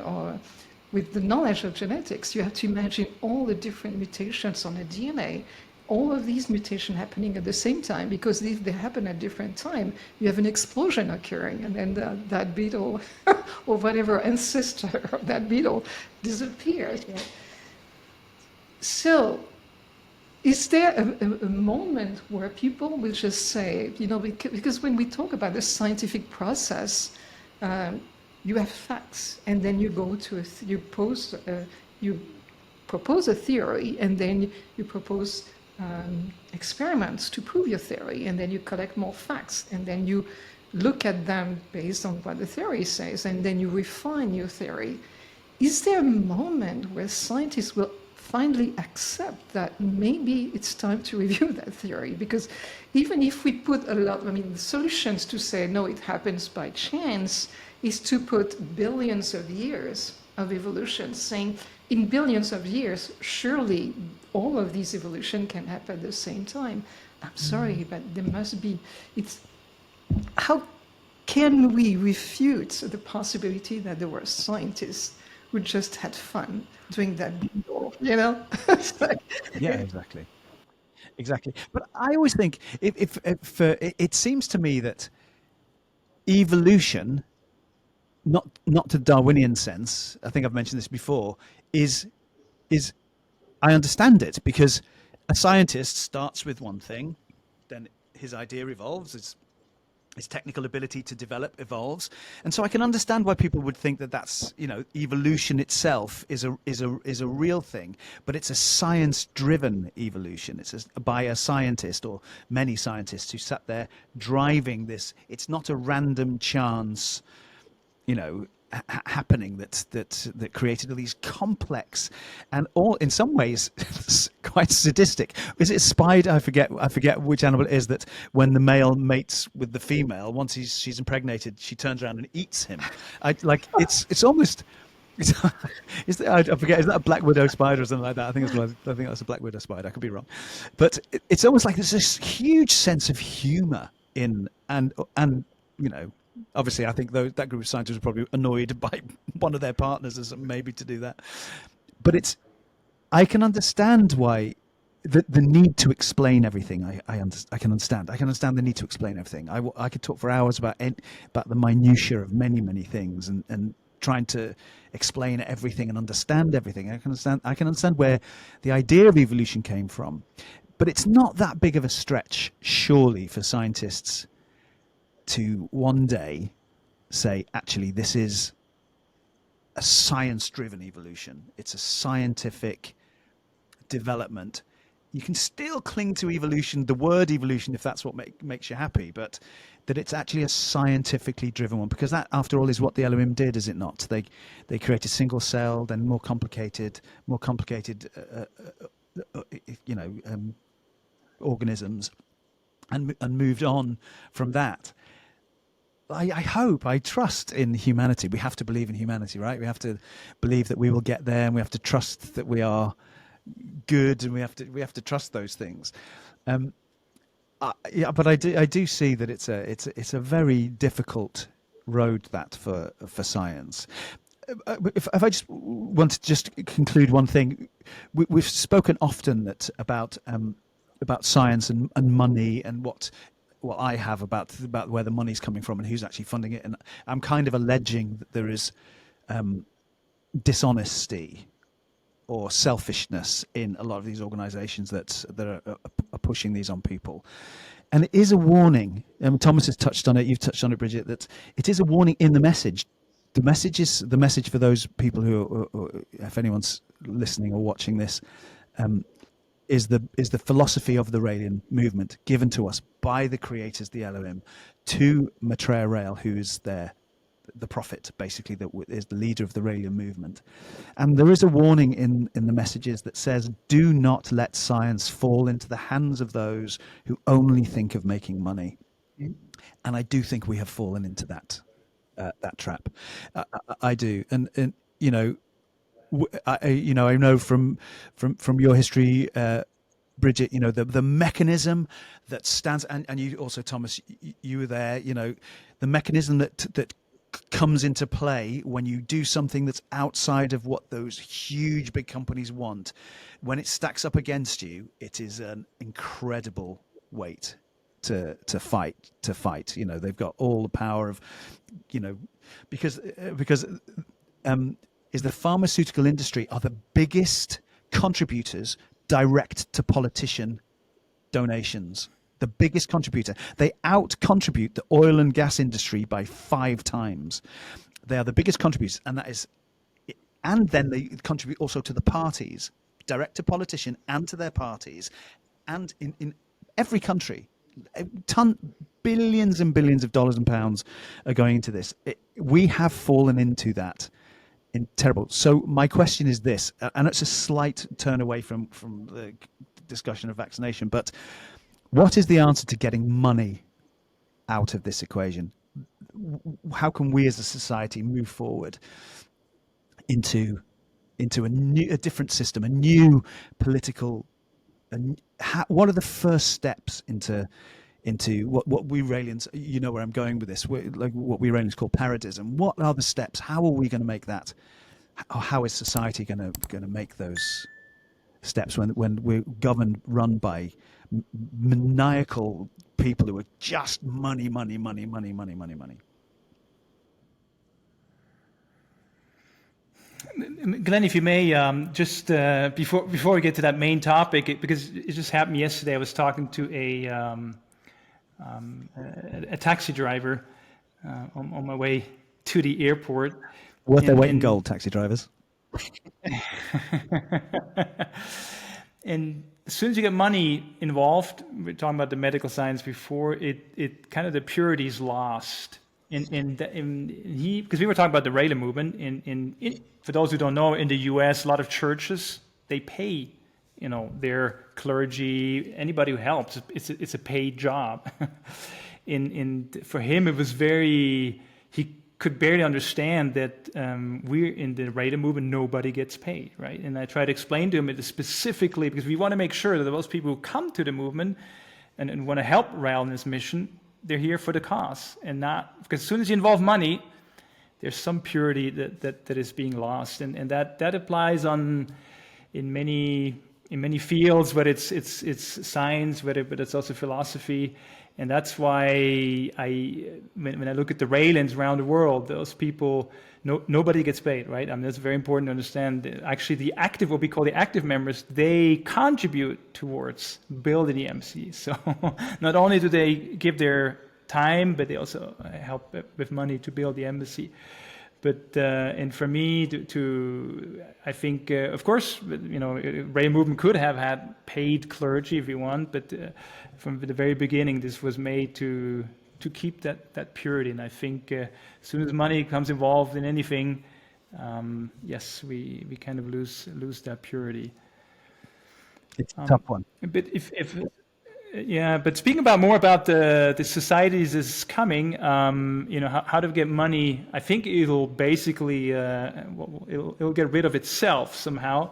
or with the knowledge of genetics, you have to imagine all the different mutations on the DNA, all of these mutations happening at the same time, because if they happen at different time, you have an explosion occurring, and then that beetle or whatever ancestor of that beetle disappears. Right? So is there a moment where people will just say, you know, because when we talk about the scientific process, you have facts, and then you go to you propose a theory, and then you propose experiments to prove your theory, and then you collect more facts, and then you look at them based on what the theory says, and then you refine your theory. Is there a moment where scientists will finally accept that maybe it's time to review that theory? Because even if we put the solutions to say, no, it happens by chance, is to put billions of years of evolution, saying in billions of years, surely all of these evolution can happen at the same time. I'm sorry, but there must be, how can we refute the possibility that there were scientists who just had fun doing that, you know? Yeah, exactly. Exactly. But I always think, if it seems to me that evolution, not to Darwinian sense, I think I've mentioned this before, is I understand it, because a scientist starts with one thing, then his idea evolves, his technical ability to develop evolves, and so I can understand why people would think that that's, you know, evolution itself is a real thing, but it's a science-driven evolution. It's by a scientist or many scientists who sat there driving this. It's not a random chance, you know, happening that created all these complex and all in some ways quite sadistic. Is it a spider? I forget which animal it is, that when the male mates with the female, once she's impregnated, she turns around and eats him. It's almost. I forget. Is that a black widow spider or something like that? I think that's a black widow spider. I could be wrong, but it's almost like there's this huge sense of humor in and you know. Obviously, I think that group of scientists were probably annoyed by one of their partners as maybe to do that. But I can understand why the need to explain everything. I can understand. I can understand the need to explain everything. I could talk for hours about the minutiae of many things, and trying to explain everything and understand everything. I can understand where the idea of evolution came from, but it's not that big of a stretch, surely, for scientists to one day say, actually, this is a science-driven evolution. It's a scientific development. You can still cling to evolution, the word evolution, if that's what makes you happy, but that it's actually a scientifically driven one, because that, after all, is what the Elohim did, is it not? They created single-celled and more complicated organisms, and moved on from that. I hope, I trust in humanity. We have to believe in humanity, right? We have to believe that we will get there, and we have to trust that we are good, and we have to trust those things. But I do see that it's a very difficult road, that for science. If I just want to just conclude one thing, we've spoken often about science and money, and what I have about where the money's coming from and who's actually funding it, and I'm kind of alleging that there is dishonesty or selfishness in a lot of these organizations that are pushing these on people. And it is a warning. Thomas has touched on it, you've touched on it, Brigitte, that it is a warning in the message. The message for those people who, if anyone's listening or watching this, is the philosophy of the Raelian movement given to us by the creators, the Elohim, to Maitreya Rael, who is the prophet, basically, that is the leader of the Raelian movement. And there is a warning in the messages that says, do not let science fall into the hands of those who only think of making money. And I do think we have fallen into that trap. I do. And I know from your history, Brigitte, the mechanism that stands, and you also, Thomas, you were there, the mechanism that comes into play when you do something that's outside of what those huge big companies want. When it stacks up against you, it is an incredible weight to fight. They've got all the power of, because is the pharmaceutical industry are the biggest contributors direct to politician donations. The biggest contributor. They out-contribute the oil and gas industry by 5 times. They are the biggest contributors, and then they contribute also to the parties, direct to politician and to their parties, and in every country, billions and billions of dollars and pounds are going into this. We have fallen into that. Terrible. So my question is this, and it's a slight turn away from the discussion of vaccination, but what is the answer to getting money out of this equation? How can we as a society move forward into a different system, a new political? What are the first steps into what we Raelians, where I'm going with this, like what we Raelians call Paradism? What are the steps? How are we going to make that? How is society going to make those steps when we're run by maniacal people who are just money? Glenn, if you may, just before we get to that main topic, because it just happened yesterday, I was talking to a taxi driver on my way to the airport. Worth their weight in gold, taxi drivers. And as soon as you get money involved, we're talking about the medical science before, it kind of the purity is lost. Because we were talking about the Raelian movement. For those who don't know, in the U.S., a lot of churches, they pay, their clergy, anybody who helps. It's a paid job. For him, it was he could barely understand that we're in the Raelian movement, nobody gets paid, right? And I tried to explain to him it specifically because we want to make sure that those people who come to the movement and want to help Rael in his mission, they're here for the cause and not because as soon as you involve money, there's some purity that is being lost, and that applies in many fields, but it's science, but it's also philosophy, And that's why when I look at the Raelians around the world, those people, nobody gets paid, right? I mean, that's very important to understand. Actually, the active, what we call the active members, they contribute towards building the MC. So not only do they give their time, but they also help with money to build the embassy. But and for me I think of course Ray movement could have had paid clergy if you want, but from the very beginning this was made to keep that purity. And I think as soon as money comes involved in anything, yes, we kind of lose that purity. It's a tough one. But but speaking more about the societies is coming, how to get money, I think it'll basically, it'll get rid of itself somehow.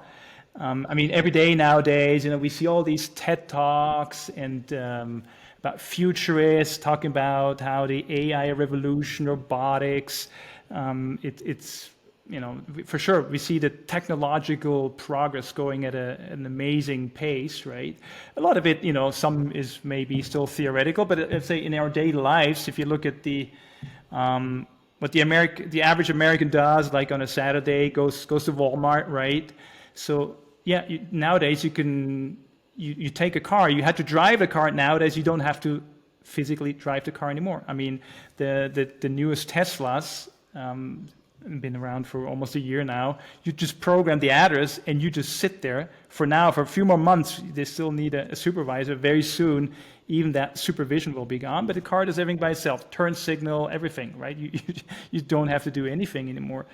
I mean, every day nowadays, we see all these TED Talks and about futurists talking about how the AI revolution, robotics, it's for sure, we see the technological progress going at an amazing pace, right? A lot of it, some is maybe still theoretical, but let's say in our daily lives, if you look at what the average American does, like on a Saturday, goes to Walmart, right? So yeah, nowadays you take a car. You had to drive a car. Nowadays you don't have to physically drive the car anymore. I mean, the newest Teslas. Been around for almost a year now. You just program the address and you just sit there for a few more months. They still need a supervisor. Very soon, even that supervision will be gone, but the car does everything by itself, turn signal, everything, right? You don't have to do anything anymore.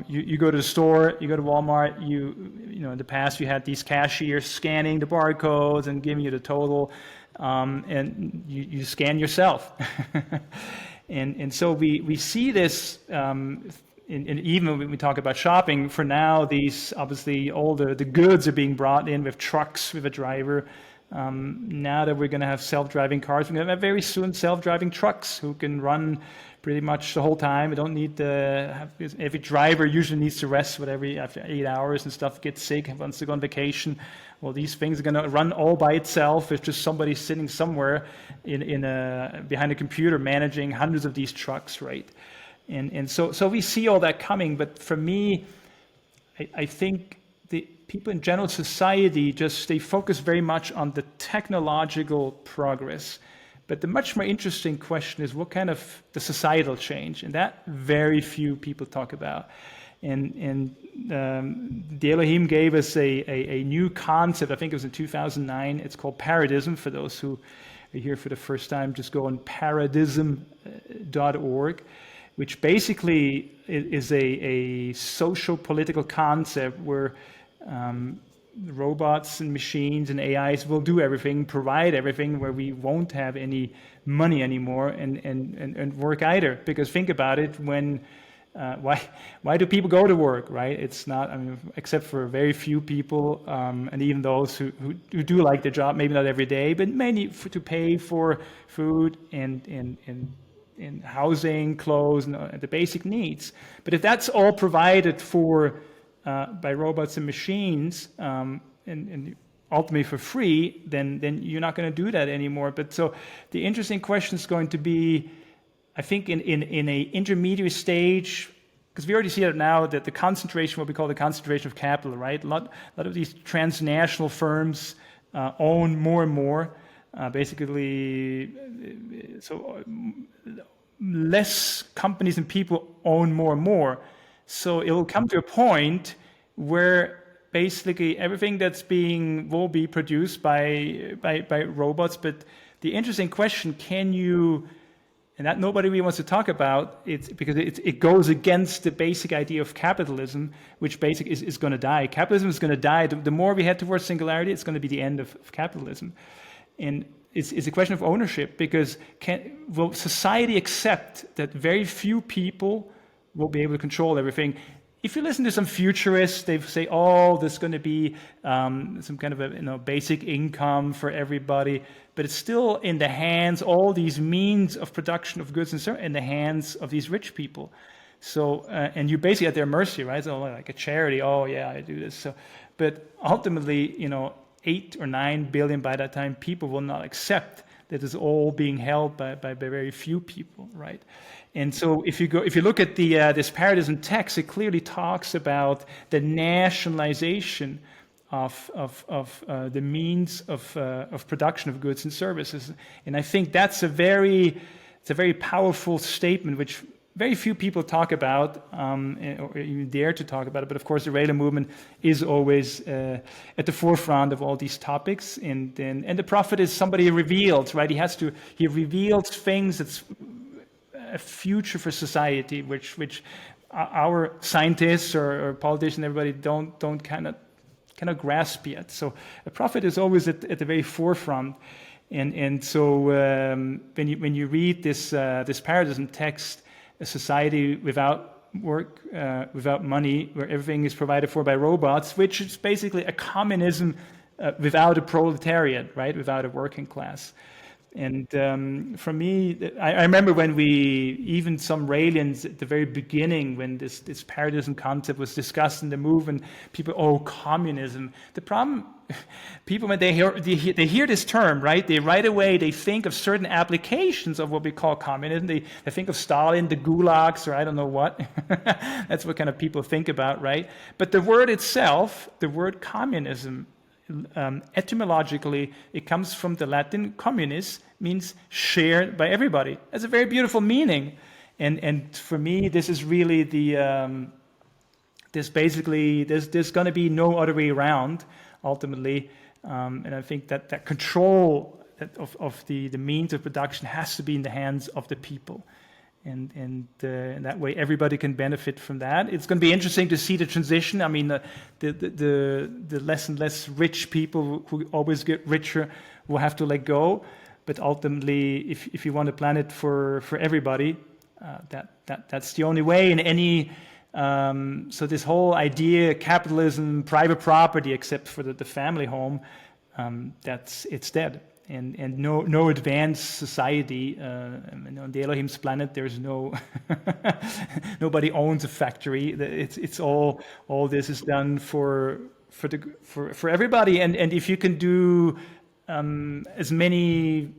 You go to the store, you go to Walmart, in the past you had these cashiers scanning the barcodes and giving you the total, and you scan yourself. And so we see this, and even when we talk about shopping, for now, these obviously all the goods are being brought in with trucks with a driver. Now that we're going to have self-driving cars, we're going to have very soon self-driving trucks who can run pretty much the whole time. We don't need every driver usually needs to rest after 8 hours and stuff, gets sick, wants to go on vacation. Well, these things are going to run all by itself. It's just somebody sitting somewhere behind a computer managing hundreds of these trucks, right? And so we see all that coming. But for me, I think the people in general society they focus very much on the technological progress. But the much more interesting question is what kind of the societal change, and that very few people talk about. And the Elohim gave us a new concept. I think it was in 2009. It's called Paradism. For those who are here for the first time, just go on paradism.org, which basically is a social political concept where robots and machines and AIs will do everything, provide everything, where we won't have any money anymore and work either. Because think about it, why do people go to work, right? It's not, except for very few people, and even those who do like their job, maybe not every day, but mainly to pay for food and housing, clothes, and the basic needs. But if that's all provided for by robots and machines, and ultimately for free, then you're not going to do that anymore. But so the interesting question is going to be, I think in a intermediate stage, because we already see it now, that the concentration, what we call the concentration of capital, right? A lot of these transnational firms own more and more. Basically, so less companies and people own more and more. So it will come to a point where basically everything will be produced by robots. But the interesting question, and that nobody really wants to talk about, because it goes against the basic idea of capitalism, which basically is going to die. Capitalism is going to die. The more we head towards singularity, it's going to be the end of capitalism. And it's a question of ownership, because will society accept that very few people will be able to control everything? If you listen to some futurists, they say, "Oh, there's going to be some kind of a basic income for everybody," but it's still in the hands. All these means of production of goods and services in the hands of these rich people. So, and you're basically at their mercy, right? So, like a charity. Oh, yeah, I do this. So, but ultimately, 8 or 9 billion by that time people will not accept that is all being held by very few people, right? And so if you look at this Paradism text, it clearly talks about the nationalization of the means of production of goods and services, and I think it's a very powerful statement which very few people talk about, or even dare to talk about it. But of course, the Raelian movement is always at the forefront of all these topics. And the prophet is somebody revealed, right? He reveals things that's a future for society, which our scientists or politicians, everybody don't kind of grasp yet. So a prophet is always at the very forefront. And so when you read this Paradism text, a society without work, without money, where everything is provided for by robots, which is basically a communism without a proletariat, right? Without a working class. And for me, I remember when even some Raelians at the very beginning, when this Paradism concept was discussed in the movement, people, communism. The problem, people, when they hear this term, right, they right away, they think of certain applications of what we call communism. They think of Stalin, the gulags, or I don't know what. That's what kind of people think about, right? But the word itself, the word communism, etymologically, it comes from the Latin communis, means shared by everybody. That's a very beautiful meaning. And for me, this is really there's going to be no other way around, ultimately. And I think that control of the means of production has to be in the hands of the people. And that way everybody can benefit from that. It's going to be interesting to see the transition. I mean, the less and less rich people who always get richer will have to let go. But ultimately, if you want a planet for everybody, that's the only way. In any so this whole idea, capitalism, private property, except for the family home, it's dead. And no advanced society on the Elohim's planet. There's no nobody owns a factory. It's all this is done for everybody. And if you can do as many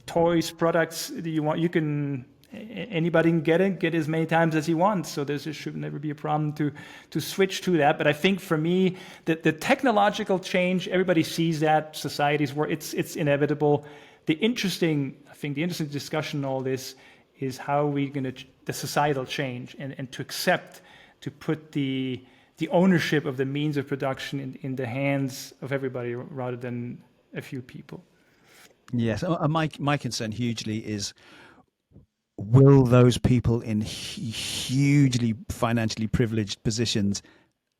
toys, products that you want, anybody can get as many times as he wants. So there should never be a problem to switch to that. But I think for me, the technological change, everybody sees that, societies where it's inevitable. The interesting discussion in all this is how we're going to the societal change and to accept, to put the ownership of the means of production in the hands of everybody rather than a few people. Yes, my concern hugely is, will those people in hugely financially privileged positions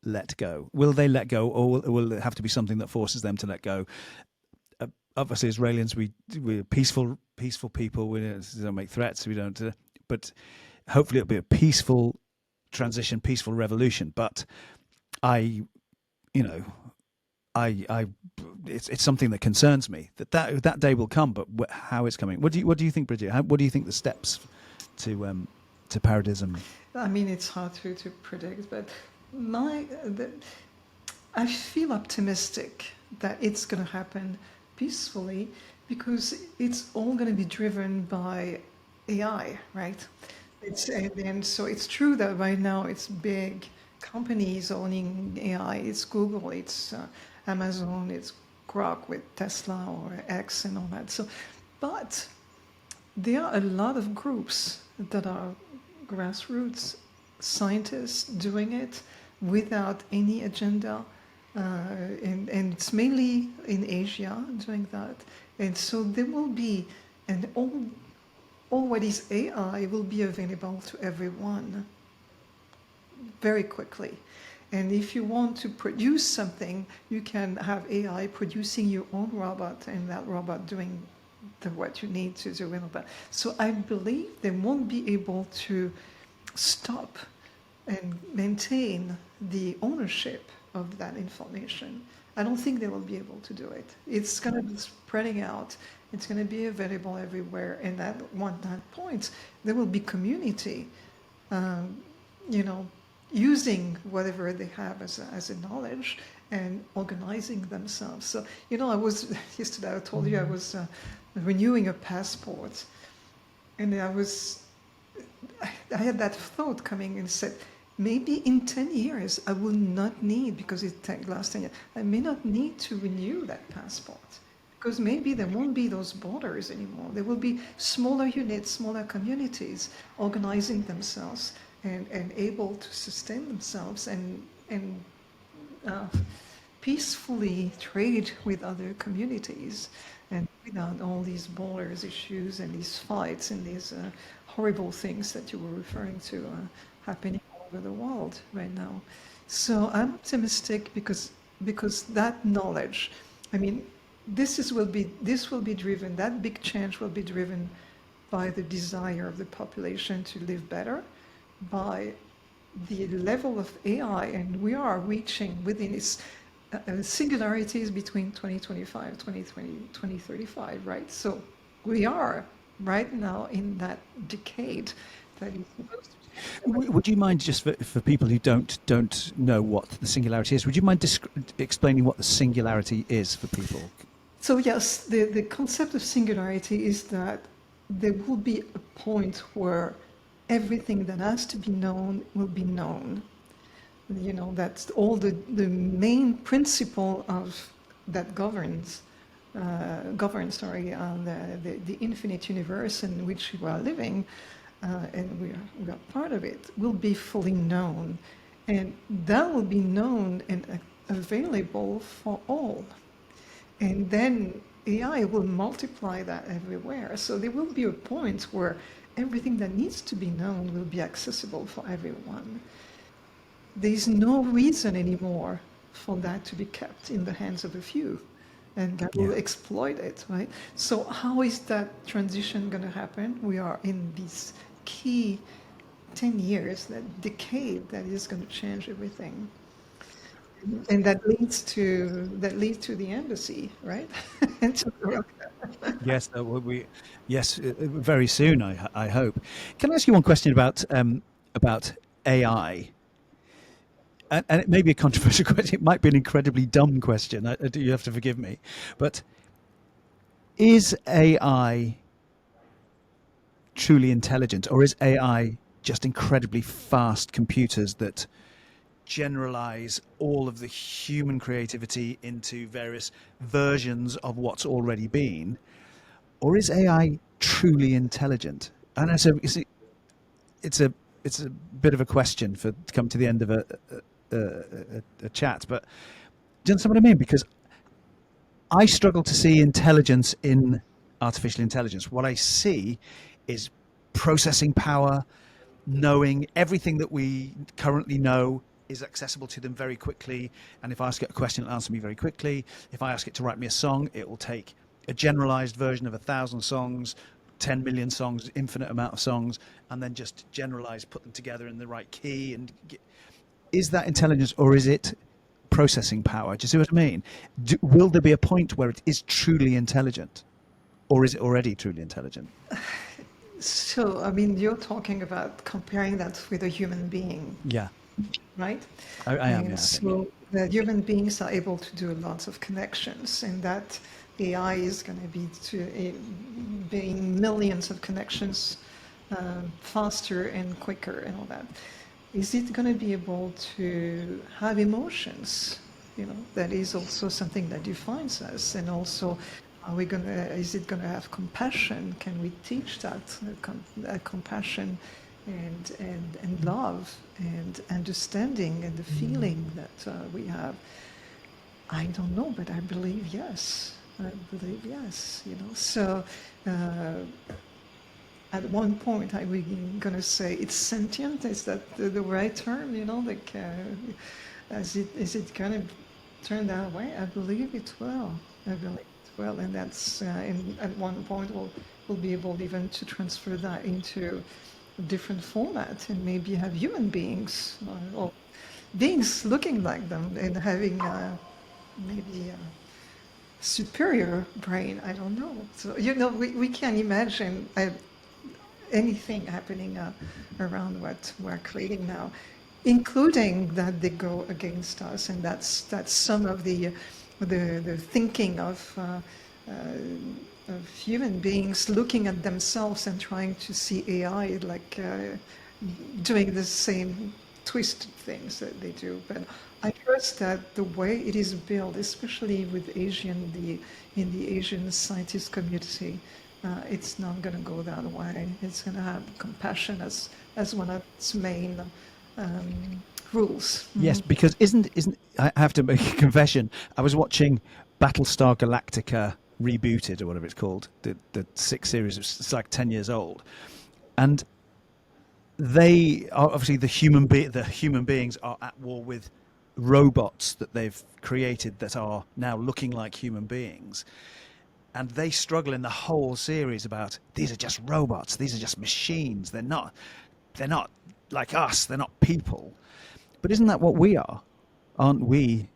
let go? Will they let go, or will it have to be something that forces them to let go? Obviously, as Raelians, we're peaceful people. We don't make threats. We don't. But hopefully, it'll be a peaceful transition, peaceful revolution. But it's something that concerns me that day will come, but how it's coming. What do you think, Brigitte? What do you think the steps to Paradism? I mean, it's hard to predict, but I feel optimistic that it's going to happen peacefully, because it's all going to be driven by AI, right? And so it's true that right now it's big companies owning AI. It's Google, it's Amazon, it's Grok with Tesla or X and all that. So, but there are a lot of groups that are grassroots scientists doing it without any agenda, and it's mainly in Asia doing that. And so there will be, and all what is AI will be available to everyone very quickly. And if you want to produce something, you can have AI producing your own robot, and that robot doing what you need to do. So I believe they won't be able to stop and maintain the ownership of that information. I don't think they will be able to do it. It's going to be spreading out. It's going to be available everywhere. And at that point, there will be community, using whatever they have as a knowledge and organizing themselves. So, I was yesterday, I told you I was renewing a passport. And I had that thought coming and said, maybe in 10 years I will not need, because it lasts 10 years, I may not need to renew that passport. Because maybe there won't be those borders anymore. There will be smaller units, smaller communities organizing themselves and able to sustain themselves and peacefully trade with other communities, and without all these borders issues and these fights and these horrible things that you were referring to happening all over the world right now. So I'm optimistic because that knowledge, I mean, this will be driven, that big change will be driven by the desire of the population to live better, by the level of AI, and we are reaching within its singularities between 2025, 2035, right? So we are right now in that decade that is supposed to. Would you mind, just for people who don't know what the singularity is, would you mind explaining what the singularity is for people? So yes, the concept of singularity is that there will be a point where everything that has to be known will be known. You know, that's all the main principle of that governs the infinite universe in which we are living, and we are part of it, will be fully known, and that will be known and available for all. And then AI will multiply that everywhere. So there will be a point where everything that needs to be known will be accessible for everyone. There's no reason anymore for that to be kept in the hands of a few, and that will exploit it, right? So how is that transition going to happen? We are in this key 10 years, that decade that is going to change everything. And that leads to the embassy, right? Yes, very soon. I hope. Can I ask you one question about AI? And it may be a controversial question. It might be an incredibly dumb question. You have to forgive me. But is AI truly intelligent, or is AI just incredibly fast computers that generalize all of the human creativity into various versions of what's already been? Or is AI truly intelligent? And so it's a bit of a question to come to the end of a chat, but do you understand what I mean? Because I struggle to see intelligence in artificial intelligence. What I see is processing power, knowing everything that we currently know is accessible to them very quickly. And if I ask it a question, it'll answer me very quickly. If I ask it to write me a song, it will take a generalized version of 1,000 songs, 10 million songs, infinite amount of songs, and then just generalize, put them together in the right key. And is that intelligence, or is it processing power? Do you see what I mean? Will there be a point where it is truly intelligent, or is it already truly intelligent? So, I mean, you're talking about comparing that with a human being. Yeah. Right? I am. Yeah, so the human beings are able to do lots of connections, and that AI is going to be being millions of connections faster and quicker and all that. Is it going to be able to have emotions? You know, that is also something that defines us. And also, is it going to have compassion? Can we teach that compassion and love and understanding and the feeling that we have? I don't know, but I believe yes. You know. So at one point I was going to say it's sentient. Is that the right term? You know, like is it going to turn that way? I believe it will. And that's at one point we'll be able even to transfer that into a different format and maybe have human beings or beings looking like them and having maybe a superior brain. I don't know. So, you know, we can imagine anything happening around what we're creating now, including that they go against us, and that's some of the thinking of of human beings looking at themselves and trying to see AI like doing the same twisted things that they do. But I trust that the way it is built, especially with in the Asian scientist community, it's not going to go that way. It's going to have compassion as one of its main rules. Yes, because isn't I have to make a confession. I was watching Battlestar Galactica rebooted or whatever it's called, the 6 series. It's like 10 years old, and they are obviously the human beings are at war with robots that they've created that are now looking like human beings, and they struggle in the whole series about these are just robots, these are just machines, they're not like us, they're not people. But isn't that what we are? Aren't we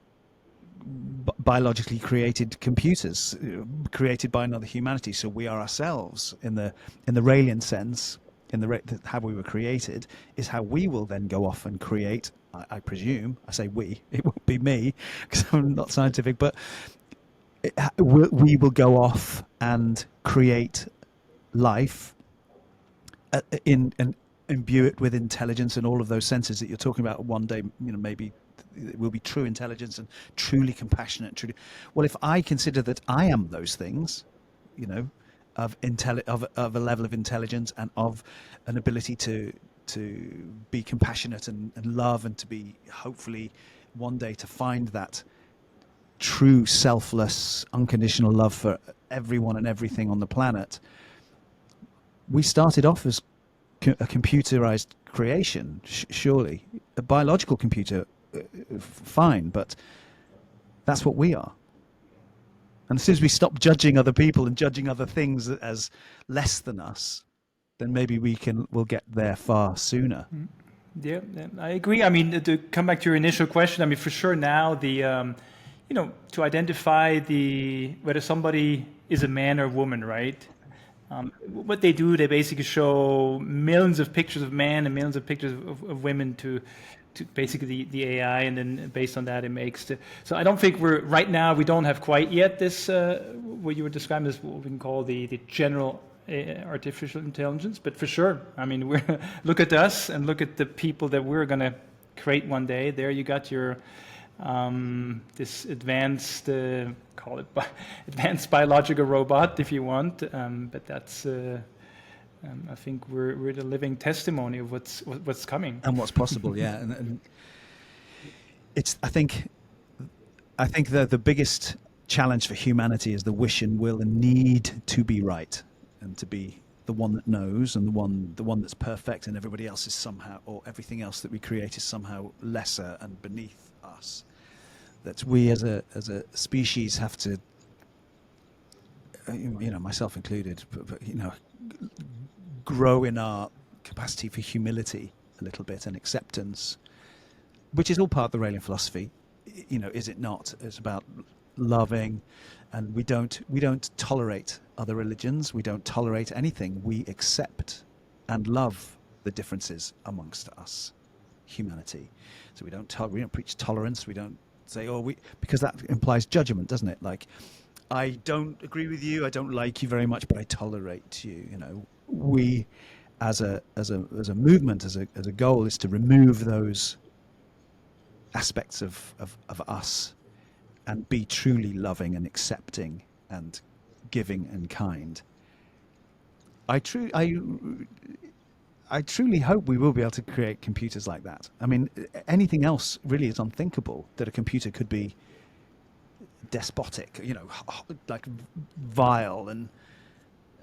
biologically created computers, created by another humanity? So we are ourselves in the Raelian sense, how we were created, is how we will then go off and create. I presume. I say we. It won't be me because I'm not scientific, but we will go off and create life and imbue it with intelligence and all of those senses that you're talking about. One day, maybe it will be true intelligence and truly compassionate. Truly, well, if I consider that I am those things, of a level of intelligence and of an ability to be compassionate and love, and to be hopefully one day to find that true selfless unconditional love for everyone and everything on the planet. We started off as a computerized creation, surely a biological computer, fine, but that's what we are. And as soon as we stop judging other people and judging other things as less than us, then maybe we'll get there far sooner. Yeah, I agree. I mean, to come back to your initial question, I mean, for sure now to identify whether somebody is a man or woman, right? What they do, they basically show millions of pictures of men and millions of pictures of women to basically the AI, and then based on that it makes so I don't think right now we don't have quite yet this what you were describing as what we can call the general artificial intelligence, but for sure, I mean, look at us and look at the people that we're going to create one day. There you got your this advanced call it advanced biological robot if you want, but that's I think we're the living testimony of what's coming and what's possible. Yeah, and it's I think that the biggest challenge for humanity is the wish and will and need to be right, and to be the one that knows, and the one that's perfect, and everybody else is somehow, or everything else that we create is somehow lesser and beneath us. That we as a species have to, myself included, but grow in our capacity for humility a little bit, and acceptance, which is all part of the Raelian philosophy. Is it not? It's about loving, and we don't tolerate other religions. We don't tolerate anything. We accept and love the differences amongst us, humanity. So we don't preach tolerance. We don't say, because that implies judgment, doesn't it? Like, I don't agree with you, I don't like you very much, but I tolerate you. We, as a movement, as a goal, is to remove those aspects of us, and be truly loving and accepting and giving and kind. I truly hope we will be able to create computers like that. I mean, anything else really is unthinkable, that a computer could be despotic, like vile. And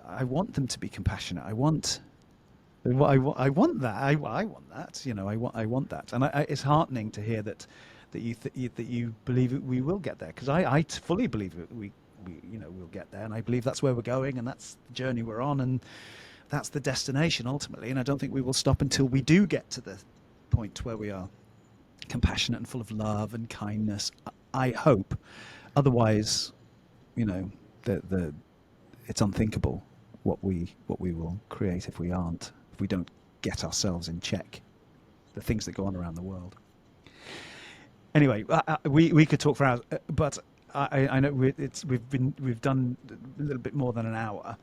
I want them to be compassionate. I want that. I want that. I want that. And it's heartening to hear that you believe we will get there, because I fully believe we'll get there, and I believe that's where we're going, and that's the journey we're on, and that's the destination ultimately. And I don't think we will stop until we do get to the point where we are compassionate and full of love and kindness. I hope. Otherwise, it's unthinkable what we will create if we don't get ourselves in check. The things that go on around the world. Anyway, we could talk for hours, but I know we've done a little bit more than an hour.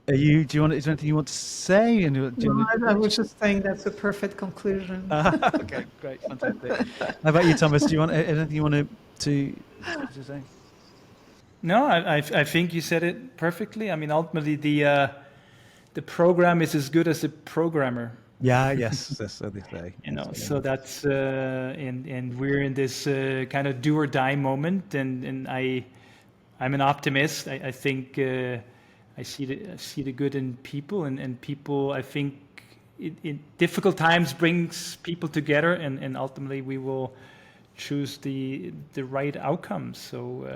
Do you want? Is there anything you want to say? And do you No, want I was just saying that's a perfect conclusion. okay, great, fantastic. How about you, Thomas? Do you want anything you want to say? No, I think you said it perfectly. I mean, ultimately, the program is as good as the programmer. Yeah, yes, that's so they say. You know, so that's and we're in this kind of do or die moment, and I'm an optimist. I think I see the good in people, and people, I think in difficult times brings people together, and ultimately we will choose the right outcome. So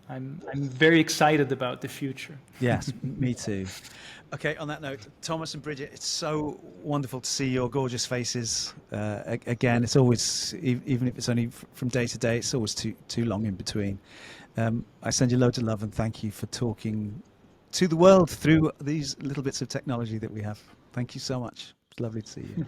I'm very excited about the future. Yes, me too. Okay, on that note, Thomas and Brigitte, it's so wonderful to see your gorgeous faces again. It's always, even if it's only from day to day, it's always too long in between. I send you loads of love and thank you for talking to the world through these little bits of technology that we have. Thank you so much. It's lovely to see you.